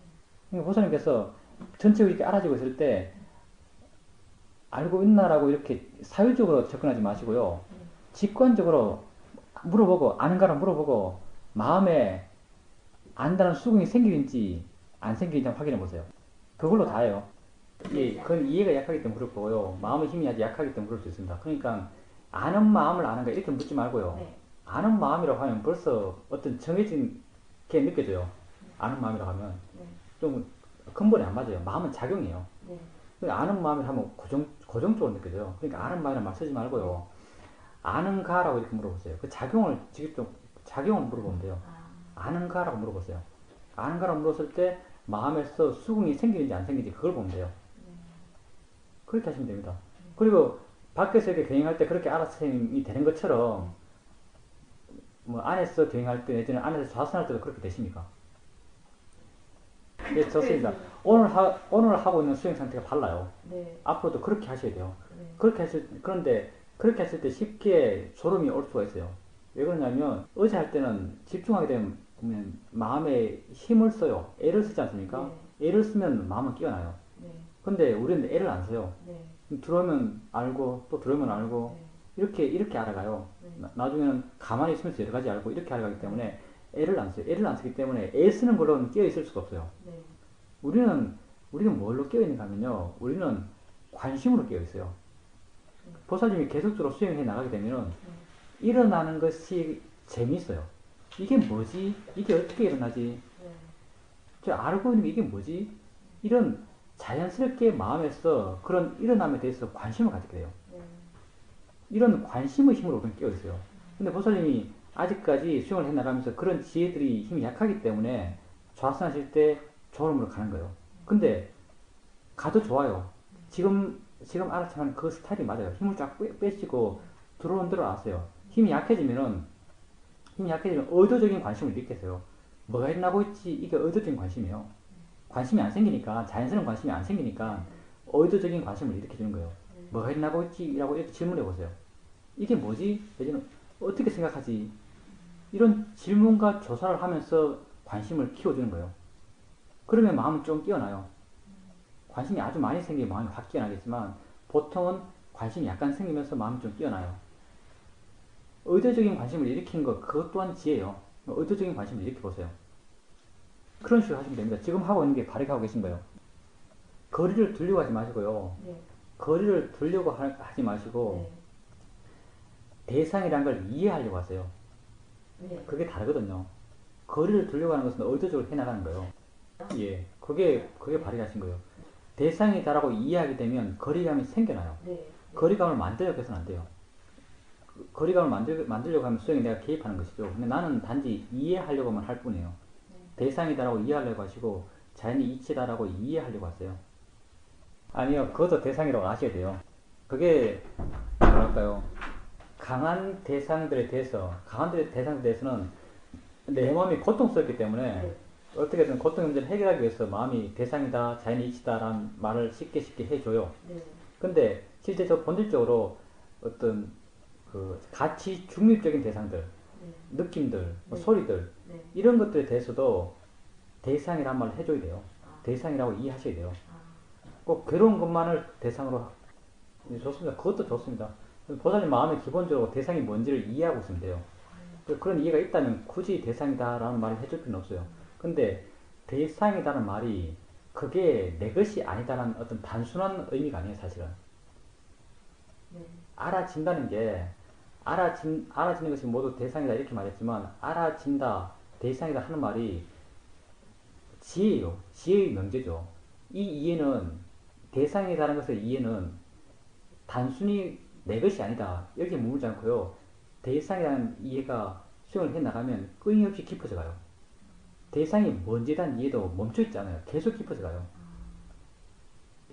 [SPEAKER 1] 그러니까 보살님께서 전체를 이렇게 알아지고 있을 때 알고 있나라고 이렇게 사유적으로 접근하지 마시고요. 직관적으로 물어보고 아는가라고 물어보고 마음에 안다는 수긍이 생기는지 안 생기는지 한번 확인해 보세요. 그걸로 다예요. 그건 이해가 약하기 때문에 그럴 거고요. 마음의 힘이 아주 약하기 때문에 그럴 수 있습니다. 그러니까 아는 마음을 아는가 이렇게 묻지 말고요.
[SPEAKER 3] 네.
[SPEAKER 1] 아는 마음이라고 하면 벌써 어떤 정해진 게 느껴져요. 아는 마음이라고 하면
[SPEAKER 3] 네.
[SPEAKER 1] 좀 근본이 안 맞아요. 마음은 작용이에요.
[SPEAKER 3] 네.
[SPEAKER 1] 그러니까 아는 마음이라 하면 고정적으로 느껴져요. 그러니까 아는 마음이라는 말 쓰지 말고요. 아는가라고 이렇게 물어보세요. 그 작용을 직접 작용을 물어보면 돼요.
[SPEAKER 3] 아.
[SPEAKER 1] 아는가라고 물어보세요. 아는가라고 물었을 때 마음에서 수긍이 생기는지 안 생기는지 그걸 보면 돼요.
[SPEAKER 3] 네.
[SPEAKER 1] 그렇게 하시면 됩니다. 그리고 밖에서 이렇게 교행할 때 그렇게 알아차림이 되는 것처럼 뭐 안에서 교행할 때 내지는 안에서 좌선할 때도 그렇게 되십니까? 예, 좋습니다. 오늘 하고 있는 수행 상태가 달라요.
[SPEAKER 3] 네.
[SPEAKER 1] 앞으로도 그렇게 하셔야 돼요.
[SPEAKER 3] 네.
[SPEAKER 1] 그런데 그렇게 했을 때 쉽게 졸음이 올 수가 있어요. 왜 그러냐면 어제 할 때는 집중하게 되면 마음에 힘을 써요. 애를 쓰지 않습니까? 애를 쓰면 마음은 깨어나요.
[SPEAKER 3] 네.
[SPEAKER 1] 근데 우리는 애를 안 써요.
[SPEAKER 3] 네.
[SPEAKER 1] 들어오면 알고 또 들어오면 알고
[SPEAKER 3] 네.
[SPEAKER 1] 이렇게 알아가요.
[SPEAKER 3] 네.
[SPEAKER 1] 나중에는 가만히 있으면서 여러 가지 알고 이렇게 알아가기 때문에 애를 안 써요. 애를 안 쓰기 때문에 애 쓰는 걸로는 깨어 있을 수가 없어요.
[SPEAKER 3] 네.
[SPEAKER 1] 우리는 뭘로 깨어 있는가 하면요. 우리는 관심으로 깨어 있어요. 보살님이 계속적으로 수행해 나가게 되면 일어나는 것이 재미있어요. 이게 뭐지? 이게 어떻게 일어나지?
[SPEAKER 3] 네.
[SPEAKER 1] 저 알고 있는 게 이게 뭐지? 이런 자연스럽게 마음에서 그런 일어남에 대해서 관심을 가지게 돼요.
[SPEAKER 3] 네.
[SPEAKER 1] 이런 관심의 힘으로 우리는 깨어 있어요. 근데 보살님이 아직까지 수행을 해 나가면서 그런 지혜들이 힘이 약하기 때문에 좌선하실 때 졸음으로 가는 거예요. 근데 가도 좋아요. 지금 알아차는 그 스타일이 맞아요. 힘을 쫙 빼시고 들어온 대로 아세요. 힘이 약해지면 의도적인 관심을 일으켜서요. 뭐가 일어나고 있지? 이게 의도적인 관심이에요. 관심이 안 생기니까, 자연스러운 관심이 안 생기니까 의도적인 관심을 일으켜주는 거예요. 뭐가 일어나고 있지? 라고 이렇게 질문해 보세요. 이게 뭐지? 예전에 어떻게 생각하지? 이런 질문과 조사를 하면서 관심을 키워주는 거예요. 그러면 마음은 좀 깨어나요. 관심이 아주 많이 생기면 마음이 확 깨어나겠지만 보통은 관심이 약간 생기면서 마음이 좀 깨어나요. 의도적인 관심을 일으키는 것 그것 또한 지혜예요. 의도적인 관심을 일으켜보세요. 그런 식으로 하시면 됩니다. 지금 하고 있는 게 바르게 하고 계신 거예요. 거리를 두려고 하지 마시고요.
[SPEAKER 3] 네.
[SPEAKER 1] 거리를 두려고 하지 마시고
[SPEAKER 3] 네.
[SPEAKER 1] 대상이라는 걸 이해하려고 하세요.
[SPEAKER 3] 네.
[SPEAKER 1] 그게 다르거든요. 거리를 두려고 하는 것은 의도적으로 해나가는 거예요. 예, 그게 바르게 하신 거예요. 대상이다라고 이해하게 되면 거리감이 생겨나요.
[SPEAKER 3] 네.
[SPEAKER 1] 거리감을 만들려고 해서는 안 돼요. 거리감을 만들려고 하면 수행에 내가 개입하는 것이죠. 근데 나는 단지 이해하려고만 할 뿐이에요. 대상이다라고 이해하려고 하시고 자연이 이치다라고 이해하려고 하세요. 아니요, 그것도 대상이라고 아셔야 돼요. 그게 뭐랄까요? 강한 대상들에 대해서는 내 마음이 고통스럽기 때문에
[SPEAKER 3] 네.
[SPEAKER 1] 어떻게든 고통 문제를 해결하기 위해서 마음이 대상이다, 자연이 이치다라는 말을 쉽게 해줘요.
[SPEAKER 3] 네.
[SPEAKER 1] 근데 실제 본질적으로 어떤 그 가치 중립적인 대상들,
[SPEAKER 3] 네.
[SPEAKER 1] 느낌들,
[SPEAKER 3] 네.
[SPEAKER 1] 소리들
[SPEAKER 3] 네.
[SPEAKER 1] 이런 것들에 대해서도 대상이란 말을 해줘야 돼요.
[SPEAKER 3] 아.
[SPEAKER 1] 대상이라고 이해하셔야 돼요.
[SPEAKER 3] 아.
[SPEAKER 1] 꼭 괴로운 것만을 대상으로 좋습니다. 그것도 좋습니다. 보살님 마음에 기본적으로 대상이 뭔지를 이해하고 있으면 돼요. 그런 이해가 있다면 굳이 대상이다라는 말을 해줄 필요는 없어요. 근데 대상이다는 말이 그게 내 것이 아니다라는 어떤 단순한 의미가 아니에요, 사실은.
[SPEAKER 3] 네.
[SPEAKER 1] 알아진다는 게 알아지는 것이 모두 대상이다 이렇게 말했지만 알아진다, 대상이다 하는 말이 지혜예요. 지혜의 명제죠. 이 이해는 대상이다라는 것의 이해는 단순히 내 것이 아니다 여기에 머물지 않고요. 대상이라는 이해가 수행을 해나가면 끊임없이 깊어져 가요. 대상이 뭔지에 대한 이해도 멈춰있지 않아요. 계속 깊어져 가요.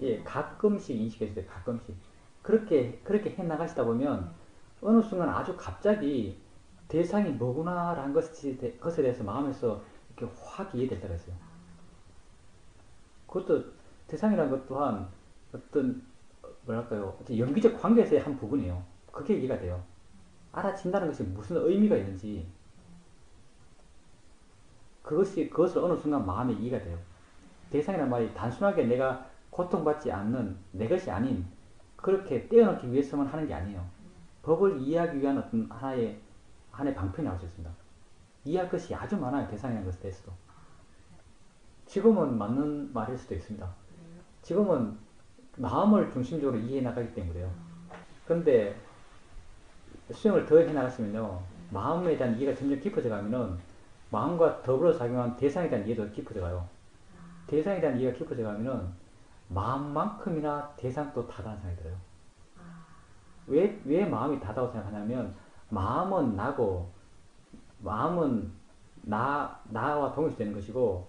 [SPEAKER 1] 예, 가끔씩 인식해주세요. 가끔씩. 그렇게 해나가시다 보면 어느 순간 아주 갑자기 대상이 뭐구나라는 것에 대해서 마음에서 이렇게 확 이해될 때가 있어요. 그것도 대상이라는 것 또한 어떤 뭐랄까요? 어떤 연기적 관계에서의 한 부분이에요. 그게 이해가 돼요. 알아챈다는 것이 무슨 의미가 있는지 그것을 어느 순간 마음에 이해가 돼요. 대상이라는 말이 단순하게 내가 고통받지 않는 내 것이 아닌 그렇게 떼어놓기 위해서만 하는 게 아니에요. 법을 이해하기 위한 어떤 하나의 방편이 나올 수 있습니다. 이해할 것이 아주 많아요. 대상이라는 것에 대해서도. 지금은 맞는 말일 수도 있습니다.
[SPEAKER 3] 그래요?
[SPEAKER 1] 지금은 마음을 중심적으로 이해해 나가기 때문에요. 그런데 수행을 더 해 나갔으면요. 마음에 대한 이해가 점점 깊어져 가면은 마음과 더불어 작용한 대상에 대한 이해도 깊어져 가요. 대상에 대한 이해가 깊어져 가면은 마음만큼이나 대상도 다다는 생각이 들어요. 왜 마음이 다다고 생각하냐면 마음은 나고 마음은 나와 동일시되는 것이고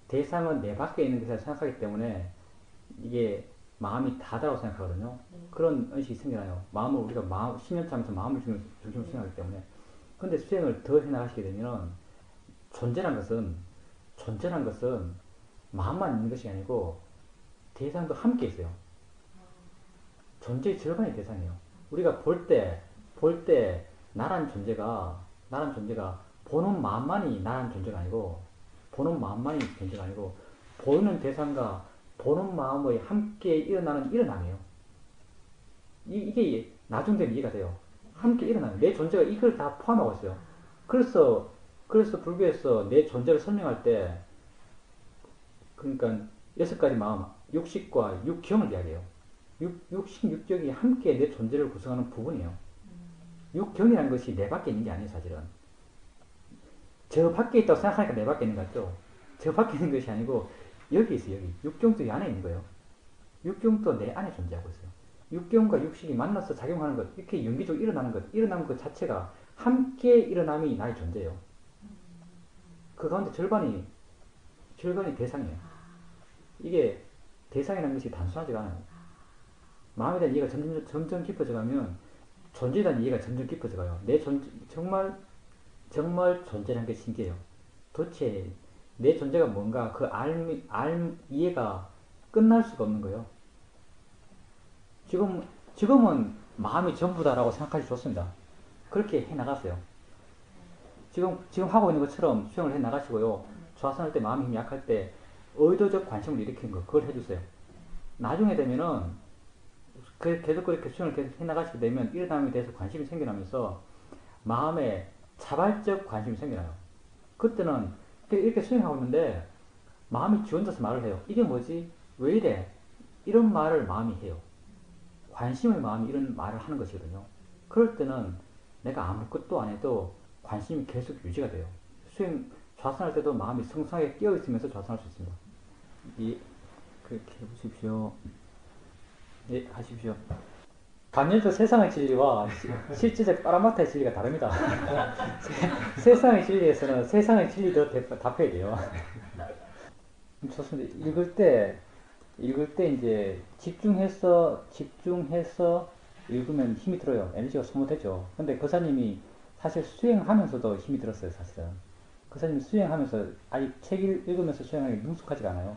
[SPEAKER 1] 대상은 내 밖에 있는 것이라 생각하기 때문에 이게 마음이 다다고 생각하거든요.
[SPEAKER 3] 네.
[SPEAKER 1] 그런 의식이 생겨나요. 마음을 우리가 10년 차면서 마음을 중심으로 생각하기 때문에. 근데 수행을 더 해나가시게 되면 존재란 것은 마음만 있는 것이 아니고 대상도 함께 있어요. 존재의 절반이 대상이에요. 우리가 볼 때 나란 존재가 보는 마음만이 나란 존재가 아니고 보이는 대상과 보는 마음의 함께 일어나는 일어남이에요. 이게 나중되면 이해가 돼요. 함께 일어나는 내 존재가 이걸 다 포함하고 있어요. 그래서 불교에서 내 존재를 설명할 때 그러니까 6가지 마음, 육식과 육경을 이야기해요. 육식, 육경이 함께 내 존재를 구성하는 부분이에요. 육경이라는 것이 내 밖에 있는 게 아니에요, 사실은. 저 밖에 있다고 생각하니까 내 밖에 있는 것 같죠? 저 밖에 있는 것이 아니고 여기 있어요, 여기. 육경도 이 안에 있는 거예요. 육경도 내 안에 존재하고 있어요. 육경과 육식이 만나서 작용하는 것, 이렇게 연기적으로 일어나는 것 자체가 함께 일어남이 나의 존재예요. 그 가운데 절반이 대상이에요. 이게 대상이라는 것이 단순하지가 않아요. 마음에 대한 이해가 점점 깊어져 가면 존재에 대한 이해가 점점 깊어져 가요. 내 존재, 정말 존재라는 게 신기해요. 도대체 내 존재가 뭔가 그 이해가 끝날 수가 없는 거예요. 지금은 마음이 전부다라고 생각하기 좋습니다. 그렇게 해 나가세요. 지금 하고 있는 것처럼 수행을 해 나가시고요. 좌선할 때 마음이 힘이 약할 때 의도적 관심을 일으키는 거, 그걸 해주세요. 나중에 되면은 계속 그렇게 수행을 계속 해 나가시게 되면 일어남에 대해서 관심이 생겨나면서 마음에 자발적 관심이 생겨나요. 그때는 이렇게 수행하고 있는데 마음이 지 혼자서 말을 해요. 이게 뭐지? 왜 이래? 이런 말을 마음이 해요. 관심의 마음이 이런 말을 하는 것이거든요. 그럴 때는 내가 아무것도 안 해도 관심이 계속 유지가 돼요. 좌선할 때도 마음이 성성하게 깨어 있으면서 좌선할 수 있습니다. 그렇게 해보십시오. 예, 하십시오. 간접적 세상의 진리와 실제적 빠라마타의 진리가 다릅니다. 세상의 진리에서는 세상의 진리도 답해야 돼요. 좋습니다. 읽을 때 이제 집중해서 읽으면 힘이 들어요. 에너지가 소모되죠. 근데 거사님이 사실 수행하면서도 힘이 들었어요, 사실은. 거사님이 수행하면서 아직 책 읽으면서 수행하기 능숙하지가 않아요.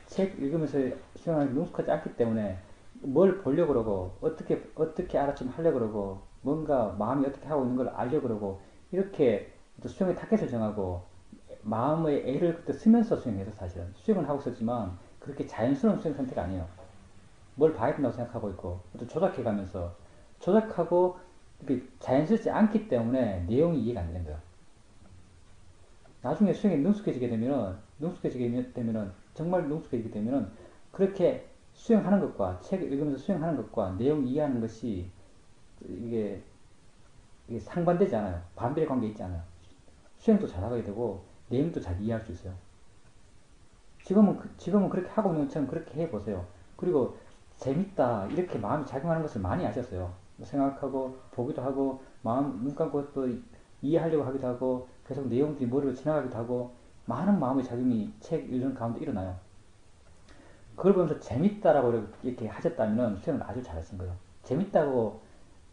[SPEAKER 1] 책 읽으면서 수행하기 능숙하지 않기 때문에 뭘 보려고 그러고 어떻게 알아좀 하려고 그러고 뭔가 마음이 어떻게 하고 있는 걸 알려고 그러고 이렇게 수행의 타겟을 정하고 마음의 애를 그때 쓰면서 수행해서 사실은 수행을 하고 있었지만 그렇게 자연스러운 수행 선택이 아니에요. 뭘 봐야 된다고 생각하고 있고 또 조작해가면서 조작하고 이렇게 자연스럽지 않기 때문에 내용이 이해가 안 되는 거예요. 나중에 수행에 능숙해지게 되면은 정말 능숙해지게 되면은 그렇게 수행하는 것과 책 읽으면서 수행하는 것과 내용 이해하는 것이 이게 상반되지 않아요. 반비례 관계 있지 않아요. 수행도 잘하게 되고 내용도 잘 이해할 수 있어요. 지금은 그렇게 하고 있는 것처럼 그렇게 해보세요. 그리고 재밌다 이렇게 마음이 작용하는 것을 많이 아셨어요. 생각하고 보기도 하고 눈 감고 또 이해하려고 하기도 하고 계속 내용들이 머리로 지나가기도 하고 많은 마음의 작용이 책 읽는 가운데 일어나요. 그걸 보면서 재밌다라고 이렇게 하셨다면 수행을 아주 잘하신 거예요.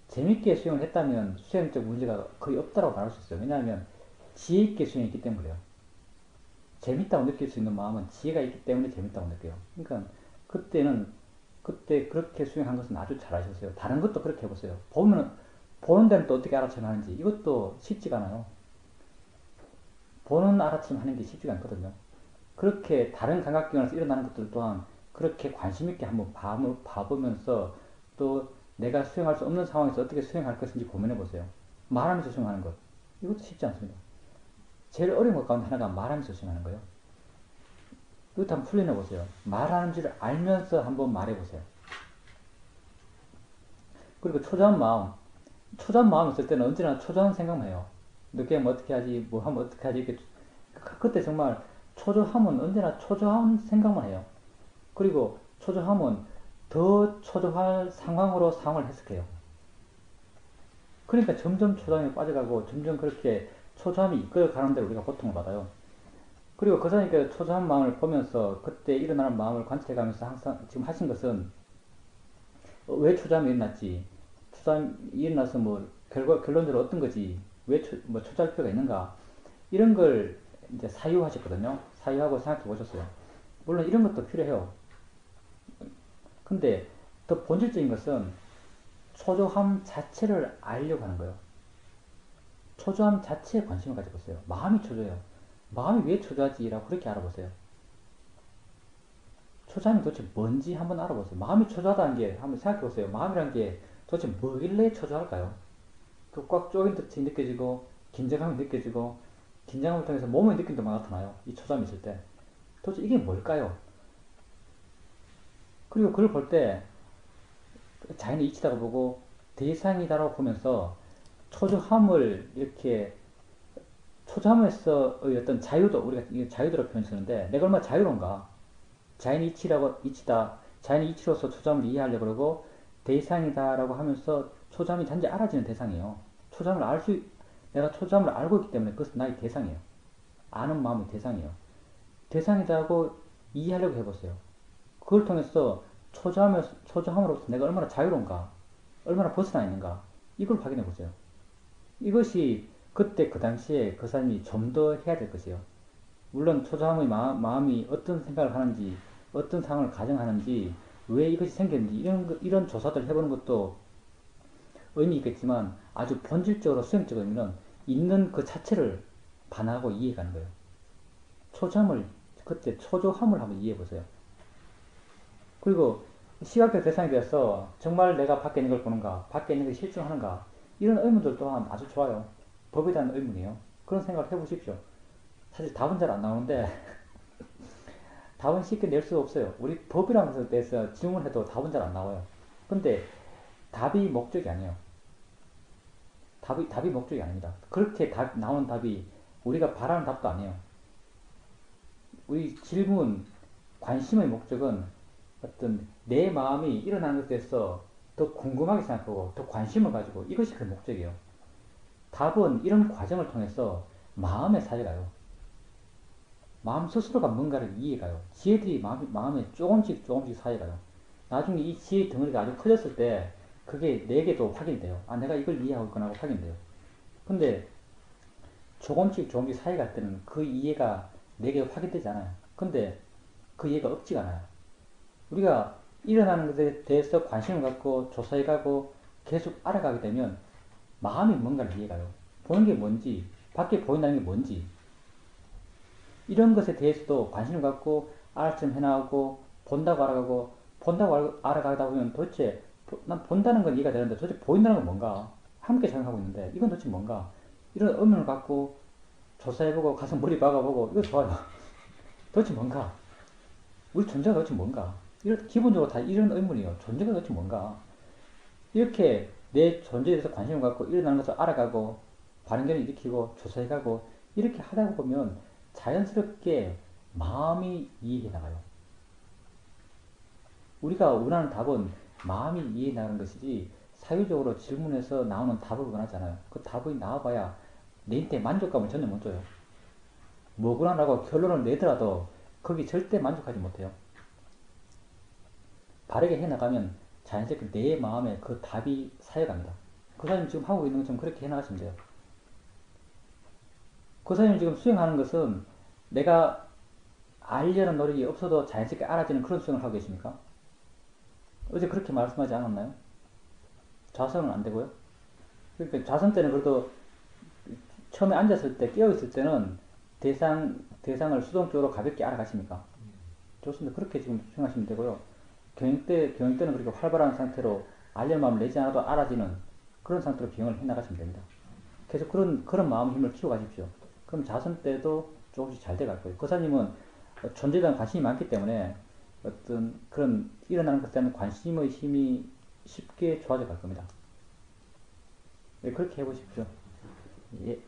[SPEAKER 1] 재밌게 수행을 했다면 수행적 문제가 거의 없다고 말할 수 있어요. 왜냐하면 지혜 있게 수행했기 때문에 그래요. 재밌다고 느낄 수 있는 마음은 지혜가 있기 때문에 재밌다고 느껴요. 그러니까 그때는 그때 그렇게 수행한 것은 아주 잘하셨어요. 다른 것도 그렇게 해보세요. 보는 데는 또 어떻게 알아채 하는지 이것도 쉽지가 않아요. 보는 알아채 하는 게 쉽지가 않거든요. 그렇게 다른 감각기관에서 일어나는 것들 또한 그렇게 관심 있게 한번 봐보면서 또 내가 수행할 수 없는 상황에서 어떻게 수행할 것인지 고민해 보세요. 말하면서 수행하는 것. 이것도 쉽지 않습니다. 제일 어려운 것 가운데 하나가 말하면서 수행하는 거예요. 이것도 한번 풀려내 보세요. 말하는 줄을 알면서 한번 말해 보세요. 그리고 초조한 마음 있을 때는 언제나 초조한 생각만 해요. 늦게 하면 어떻게 하지, 뭐 하면 어떻게 하지, 이렇게. 그때 정말 초조함은 언제나 초조한 생각만 해요. 그리고 초조함은 더 초조할 상황으로 상황을 해석해요. 그러니까 점점 초조함에 빠져가고 점점 그렇게 초조함이 이끌어가는 대로 우리가 고통을 받아요. 그리고 그 사람께 초조한 마음을 보면서 그때 일어나는 마음을 관찰해가면서 항상 지금 하신 것은 왜 초조함이 일어났지? 초조함이 일어나서 뭐 결론적으로 어떤 거지? 왜 뭐 초조할 필요가 있는가? 이런 걸 이제 사유하셨거든요. 사유하고 생각해 보셨어요. 물론 이런 것도 필요해요. 근데 더 본질적인 것은 초조함 자체를 알려고 하는 거예요. 초조함 자체에 관심을 가져보세요. 마음이 초조해요. 마음이 왜 초조하지라고 그렇게 알아보세요. 초조함이 도대체 뭔지 한번 알아보세요. 마음이 초조하다는 게 한번 생각해보세요. 마음이라는 게 도대체 뭐길래 초조할까요? 그 꽉 쪼인 듯이 느껴지고 긴장감이 느껴지고 긴장감을 통해서 몸의 느낌도 막 나타나요. 이 초조함이 있을 때. 도대체 이게 뭘까요? 그리고 그걸 볼 때 자연의 이치다고 보고 대상이다라고 보면서 초조함을 이렇게 초조함에서의 어떤 자유도 우리가 자유도로 표현하는데 내가 얼마나 자유로운가 자연의 이치라고 이치다 자연의 이치로서 초조함을 이해하려고 그러고 대상이다라고 하면서 초조함이 단지 알아지는 대상이에요. 초조함을 내가 초조함을 알고 있기 때문에 그것은 나의 대상이에요. 아는 마음의 대상이에요. 대상이다고 이해하려고 해보세요. 그걸 통해서 초조함으로서 내가 얼마나 자유로운가, 얼마나 벗어나 있는가, 이걸 확인해 보세요. 이것이 그때 그 당시에 그 사람이 좀 더 해야 될 것이에요. 물론 초조함의 마음이 어떤 생각을 하는지, 어떤 상황을 가정하는지, 왜 이것이 생겼는지, 이런 조사들을 해보는 것도 의미 있겠지만 아주 본질적으로 수행적 의미는 있는 그 자체를 반하고 이해가는 거예요. 그때 초조함을 한번 이해해 보세요. 그리고 시각적 대상이 되어서 정말 내가 밖에 있는 걸 보는가, 밖에 있는 게 실존하는가, 이런 의문들 또한 아주 좋아요. 법에 대한 의문이에요. 그런 생각을 해보십시오. 사실 답은 잘 안 나오는데, 답은 쉽게 낼 수 없어요. 우리 법이라는 것에 대해서 질문해도 답은 잘 안 나와요. 근데 답이 목적이 아니에요. 답이 목적이 아닙니다. 그렇게 나온 답이 우리가 바라는 답도 아니에요. 우리 질문, 관심의 목적은 어떤 내 마음이 일어나는 것에 대해서 더 궁금하게 생각하고 더 관심을 가지고 이것이 그 목적이에요. 답은 이런 과정을 통해서 마음에 사여가요. 마음 스스로가 뭔가를 이해가요. 지혜들이 마음에 조금씩 사여가요. 나중에 이 지혜 덩어리가 아주 커졌을 때 그게 내게도 확인돼요. 아, 내가 이걸 이해하고 있구나 하고 확인돼요. 근데 조금씩 사여갈 때는 그 이해가 내게 확인되지 않아요. 근데 그 이해가 없지가 않아요. 우리가 일어나는 것에 대해서 관심을 갖고 조사해가고 계속 알아가게 되면 마음이 뭔가를 이해가요. 보는 게 뭔지, 밖에 보인다는 게 뭔지, 이런 것에 대해서도 관심을 갖고 알아좀 해나가고 본다고 알아가다 보면 도대체 난 본다는 건 이해가 되는데 도대체 보인다는 건 뭔가 함께 생각하고 있는데 이건 도대체 뭔가 이런 의문을 갖고 조사해보고 가서 머리 박아보고 이거 좋아요. 도대체 뭔가 우리 존재가 도대체 뭔가 기본적으로 다 이런 의문이에요. 존재가 도대체 뭔가 이렇게 내 존재에 대해서 관심을 갖고 일어나는 것을 알아가고 반응견을 일으키고 조사해가고 이렇게 하다 보면 자연스럽게 마음이 이해해 나가요. 우리가 원하는 답은 마음이 이해해 나가는 것이지 사유적으로 질문해서 나오는 답을 원하지 않아요. 그 답이 나와봐야 내한테 만족감을 전혀 못 줘요. 뭐구나라고 결론을 내더라도 거기 절대 만족하지 못해요. 바르게 해나가면 자연스럽게 내 마음에 그 답이 사여갑니다. 그 사람이 지금 하고 있는 것처럼 그렇게 해나가시면 돼요. 그 사람이 지금 수행하는 것은 내가 알려는 노력이 없어도 자연스럽게 알아지는 그런 수행을 하고 계십니까? 어제 그렇게 말씀하지 않았나요? 자선은 안 되고요. 그러니까 자선 때는 그래도 처음에 앉았을 때 깨어있을 때는 대상을 수동적으로 가볍게 알아가십니까? 좋습니다. 그렇게 지금 생각하시면 되고요. 경영 때는 그렇게 활발한 상태로 알릴 마음을 내지 않아도 알아지는 그런 상태로 경영을 해나가시면 됩니다. 계속 그런 마음 힘을 키워가십시오. 그럼 자선 때도 조금씩 잘 돼갈 거예요. 거사님은 존재에 대한 관심이 많기 때문에 어떤 그런 일어나는 것에 대한 관심의 힘이 쉽게 좋아져 갈 겁니다. 네, 그렇게 해보십시오. 예,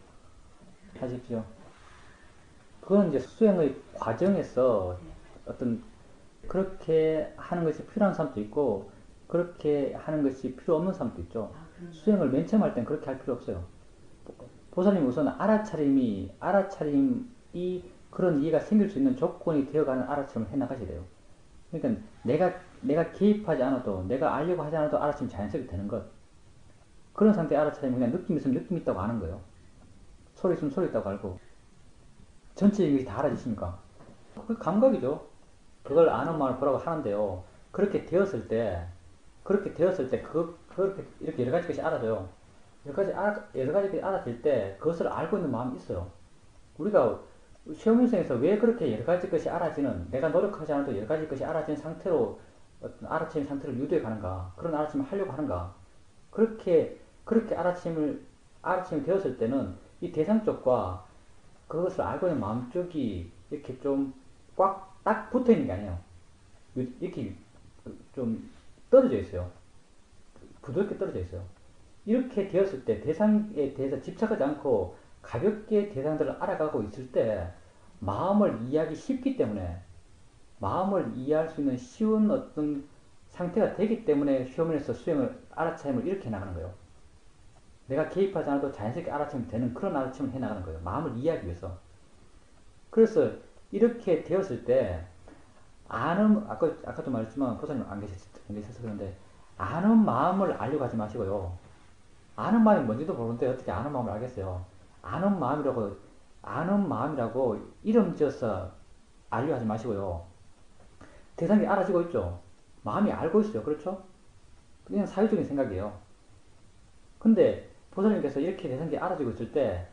[SPEAKER 1] 하십시오. 그건 이제 수행의 과정에서 어떤 그렇게 하는 것이 필요한 사람도 있고 그렇게 하는 것이 필요 없는 사람도 있죠.
[SPEAKER 3] 아, 그런가요?
[SPEAKER 1] 수행을 맨 처음 할 땐 그렇게 할 필요 없어요. 보살님 우선 알아차림이 그런 이해가 생길 수 있는 조건이 되어가는 알아차림을 해나가셔야 돼요. 그러니까 내가 개입하지 않아도 내가 알려고 하지 않아도 알아차림이 자연스럽게 되는 것. 그런 상태의 알아차림은 그냥 느낌 있으면 느낌 있다고 아는 거예요. 소리 있으면 소리 있다고 알고 전체적인 것이 다 알아지십니까? 그 감각이죠. 그걸 아는 마음을 보라고 하는데요. 그렇게 되었을 때, 그렇게 이렇게 여러 가지 것이 알아져요. 여러 가지 것이 알아질 때, 그것을 알고 있는 마음이 있어요. 우리가 시험 인생에서 왜 그렇게 여러 가지 것이 알아지는, 내가 노력하지 않아도 여러 가지 것이 알아지는 상태로, 어떤 알아채는 상태를 유도해 가는가, 그런 알아침을 하려고 하는가. 그렇게 알아침이 되었을 때는 이 대상 쪽과 그것을 알고 있는 마음 쪽이 이렇게 좀 딱 붙어 있는 게 아니에요. 이렇게 좀 떨어져 있어요. 부드럽게 떨어져 있어요. 이렇게 되었을 때 대상에 대해서 집착하지 않고 가볍게 대상들을 알아가고 있을 때 마음을 이해하기 쉽기 때문에 마음을 이해할 수 있는 쉬운 어떤 상태가 되기 때문에 휴먼에서 알아차림을 이렇게 나가는 거예요. 내가 개입하지 않아도 자연스럽게 알아차림이 되는 그런 알아차림을 해 나가는 거예요. 마음을 이해하기 위해서. 그래서 이렇게 되었을 때 아까도 말했지만 보사님 안 계셔서 그런데 아는 마음을 알려고 하지 마시고요. 아는 마음이 뭔지도 모르는데 어떻게 아는 마음을 알겠어요. 아는 마음이라고 이름 지어서 알려 하지 마시고요. 대상이 알아지고 있죠. 마음이 알고 있어요. 그렇죠? 그냥 사유적인 생각이에요. 근데 보살님께서 이렇게 대상이 알아지고 있을 때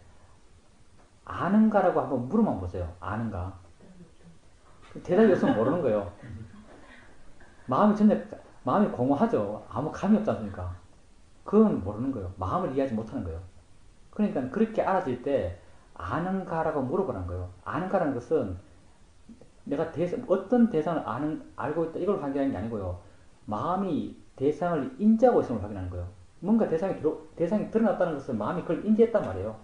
[SPEAKER 1] 아는가라고 한번 물어만 보세요. 아는가? 대답이 없으면 모르는 거예요. 마음이 공허하죠. 아무 감이 없지 않습니까? 그건 모르는 거예요. 마음을 이해하지 못하는 거예요. 그러니까 그렇게 알아질 때 아는가라고 물어보라는 거예요. 아는가라는 것은 내가 어떤 대상을 알고 있다 이걸 확인하는 게 아니고요. 마음이 대상을 인지하고 있음을 확인하는 거예요. 뭔가 대상이 드러났다는 것은 마음이 그걸 인지했단 말이에요.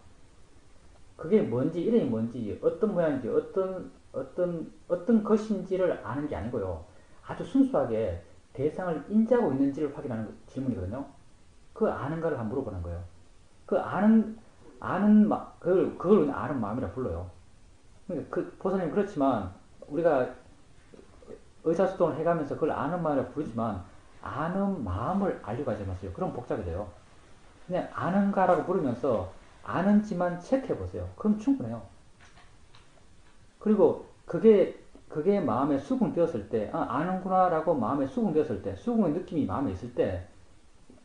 [SPEAKER 1] 그게 뭔지, 이름이 뭔지, 어떤 모양인지, 어떤 것인지를 아는 게 아니고요. 아주 순수하게 대상을 인지하고 있는지를 확인하는 질문이거든요. 그 아는가를 한번 물어보는 거예요. 그걸 아는 마음이라 불러요. 그러니까 보사님 그렇지만, 우리가 의사소통을 해가면서 그걸 아는 마음이라 부르지만, 아는 마음을 알려고 하지 마세요. 그럼 복잡이 돼요. 그냥 아는가라고 물으면서, 아는지만 체크해보세요. 그럼 충분해요. 그리고 그게 마음에 수긍되었을 때, 아는구나라고 마음에 수긍되었을 때, 수긍의 느낌이 마음에 있을 때,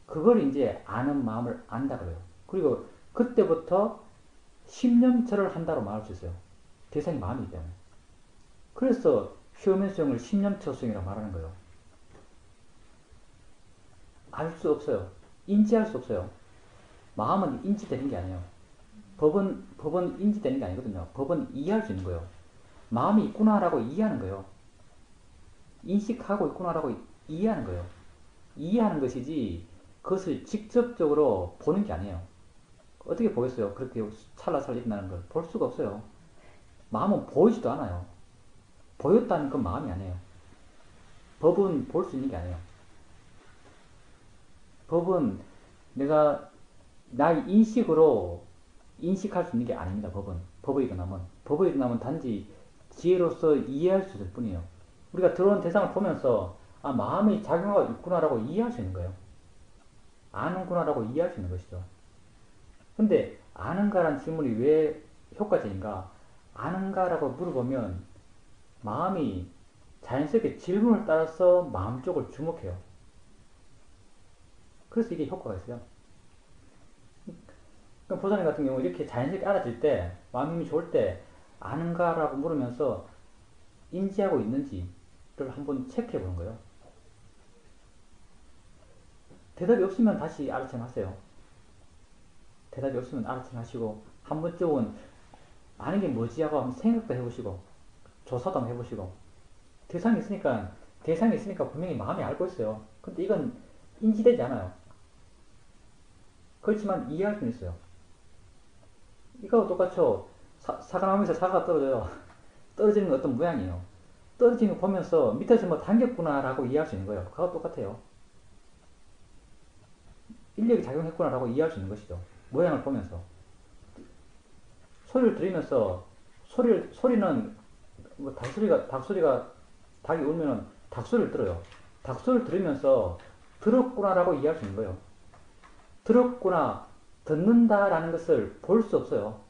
[SPEAKER 1] 그걸 이제 아는 마음을 안다 그래요. 그리고 그때부터 10년처를 한다고 말할 수 있어요. 대상이 마음이기 때문에. 그래서 휴먼 수행을 10년처 수행이라고 말하는 거예요. 알 수 없어요. 인지할 수 없어요. 마음은 인지되는 게 아니에요. 법은 인지되는 게 아니거든요. 법은 이해할 수 있는 거예요. 마음이 있구나라고 이해하는 거예요. 인식하고 있구나라고 이해하는 거예요. 이해하는 것이지 그것을 직접적으로 보는 게 아니에요. 어떻게 보겠어요? 그렇게 찰나찰나 일어나는 걸 볼 수가 없어요. 마음은 보이지도 않아요. 보였다는 건 마음이 아니에요. 법은 볼 수 있는 게 아니에요. 법은 내가 나의 인식으로 인식할 수 있는 게 아닙니다. 법에 일어나면 단지 지혜로서 이해할 수 있을 뿐이에요. 우리가 들어온 대상을 보면서 마음이 작용하고 있구나라고 이해할 수 있는 거예요. 아는구나라고 이해할 수 있는 것이죠. 근데 아는가라는 질문이 왜 효과적인가? 아는가라고 물어보면 마음이 자연스럽게 질문을 따라서 마음 쪽을 주목해요. 그래서 이게 효과가 있어요. 그러니까 보살님 같은 경우 이렇게 자연스럽게 알아질 때, 마음이 좋을 때 아는가라고 물으면서 인지하고 있는지를 한번 체크해 보는 거예요. 대답이 없으면 다시 알아채 하세요. 대답이 없으면 알아채 하시고, 한 번쯤은 아는 게 뭐지 하고 한번 생각도 해보시고, 조사도 한번 해보시고, 대상이 있으니까 분명히 마음이 알고 있어요. 근데 이건 인지되지 않아요. 그렇지만 이해할 수는 있어요. 이거하고 똑같죠. 사과나무에서 사과가 떨어져요. 떨어지는 건 어떤 모양이에요. 떨어지는 거 보면서 밑에서 뭐 당겼구나라고 이해할 수 있는 거예요. 그거하고 똑같아요. 인력이 작용했구나라고 이해할 수 있는 것이죠. 모양을 보면서. 소리를 들으면서, 소리는, 뭐 닭이 울면은 닭소리를 들어요. 닭소리를 들으면서 들었구나라고 이해할 수 있는 거예요. 들었구나, 듣는다라는 것을 볼 수 없어요.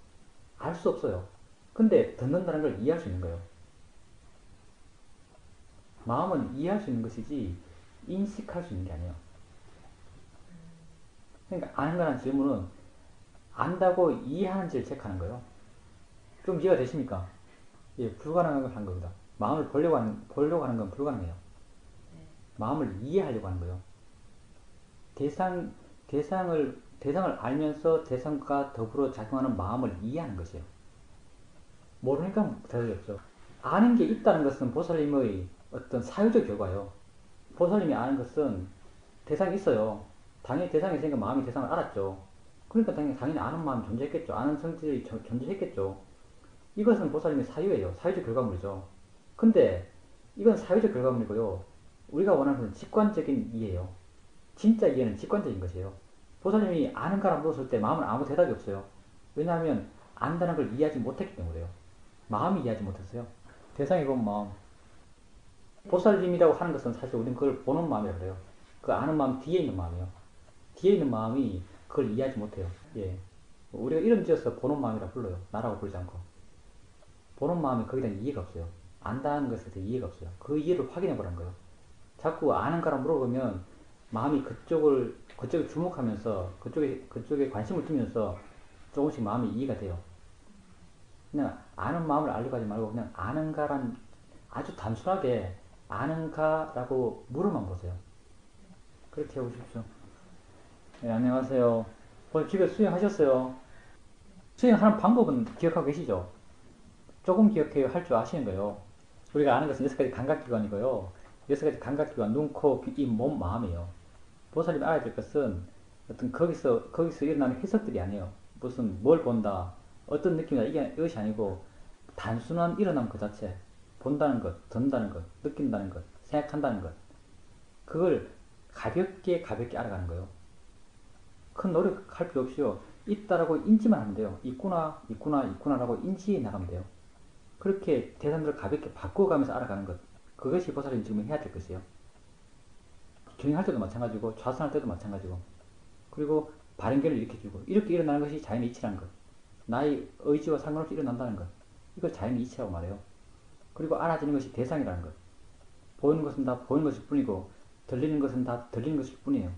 [SPEAKER 1] 알 수 없어요. 근데 듣는다는 걸 이해할 수 있는 거예요. 마음은 이해할 수 있는 것이지 인식할 수 있는 게 아니에요. 그러니까 아는 거라는 질문은 안다고 이해하는지를 체크하는 거예요. 좀 이해가 되십니까? 예, 불가능한 걸 한 겁니다. 마음을 보려고 하는 건 불가능해요.
[SPEAKER 3] 네.
[SPEAKER 1] 마음을 이해하려고 하는 거예요. 대상을 알면서 대상과 더불어 작용하는 마음을 이해하는 것이에요. 모르니까 대답이 없죠. 아는 게 있다는 것은 보살님의 어떤 사유적 결과예요. 보살님이 아는 것은 대상이 있어요. 당연히 대상이 있으니까 마음이 대상을 알았죠. 그러니까 당연히 아는 마음이 존재했겠죠. 아는 성질이 존재했겠죠. 이것은 보살님의 사유예요. 사유적 결과물이죠. 근데 이건 사유적 결과물이고요. 우리가 원하는 것은 직관적인 이해예요. 진짜 이해는 직관적인 것이에요. 보살님이 아는가라 물었을 때 마음은 아무 대답이 없어요. 왜냐하면 안다는 걸 이해하지 못했기 때문에요. 마음이 이해하지 못했어요. 대상이 본 마음. 보살님이라고 하는 것은 사실 우리는 그걸 보는 마음이라고 그래요. 그 아는 마음 뒤에 있는 마음이에요. 뒤에 있는 마음이 그걸 이해하지 못해요. 예. 우리가 이름 지어서 보는 마음이라 불러요. 나라고 부르지 않고. 보는 마음이 거기에 대한 이해가 없어요. 안다는 것에 대한 이해가 없어요. 그 이해를 확인해 보라는 거예요. 자꾸 아는가라 물어보면 마음이 그쪽에 주목하면서 그쪽에 관심을 두면서 조금씩 마음이 이해가 돼요. 그냥 아는 마음을 알려고 하지 말고 그냥 아는가란 아주 단순하게 아는가라고 물어만 보세요. 그렇게 해보십시오. 네, 안녕하세요. 오늘 집에 수행하셨어요? 수행하는 방법은 기억하고 계시죠? 조금 기억해요. 할 줄 아시는 거예요. 우리가 아는 것은 6가지 감각기관이고요. 6가지 감각기관, 눈, 코, 귀, 입, 몸, 마음이에요. 보살님이 알아야 될 것은 어떤 거기서 일어나는 해석들이 아니에요. 무슨 뭘 본다, 어떤 느낌이다, 이것이 아니고 단순한 일어남 그 자체. 본다는 것, 듣는다는 것, 느낀다는 것, 생각한다는 것. 그걸 가볍게 알아가는 거예요. 큰 노력할 필요 없이요. 있다라고 인지만 하면 돼요. 있구나라고 인지해 나가면 돼요. 그렇게 대상들을 가볍게 바꿔가면서 알아가는 것. 그것이 보살님 지금 해야 될 것이에요. 주행할 때도 마찬가지고, 좌선할 때도 마찬가지고, 그리고 발행견을 일으켜주고, 이렇게 일어나는 것이 자연의 이치라는 것. 나의 의지와 상관없이 일어난다는 것. 이걸 자연의 이치라고 말해요. 그리고 알아지는 것이 대상이라는 것. 보이는 것은 다 보이는 것일 뿐이고, 들리는 것은 다 들리는 것일 뿐이에요.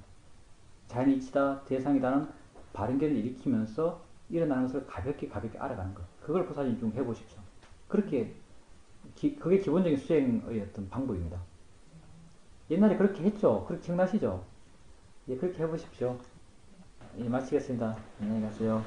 [SPEAKER 1] 자연의 이치다, 대상이다는 발행견을 일으키면서 일어나는 것을 가볍게 알아가는 것. 그걸 보살님 좀 해보십시오. 그게 기본적인 수행의 어떤 방법입니다. 옛날에 그렇게 했죠? 그렇게 기억나시죠? 예, 그렇게 해보십시오. 예, 마치겠습니다. 안녕히 가세요.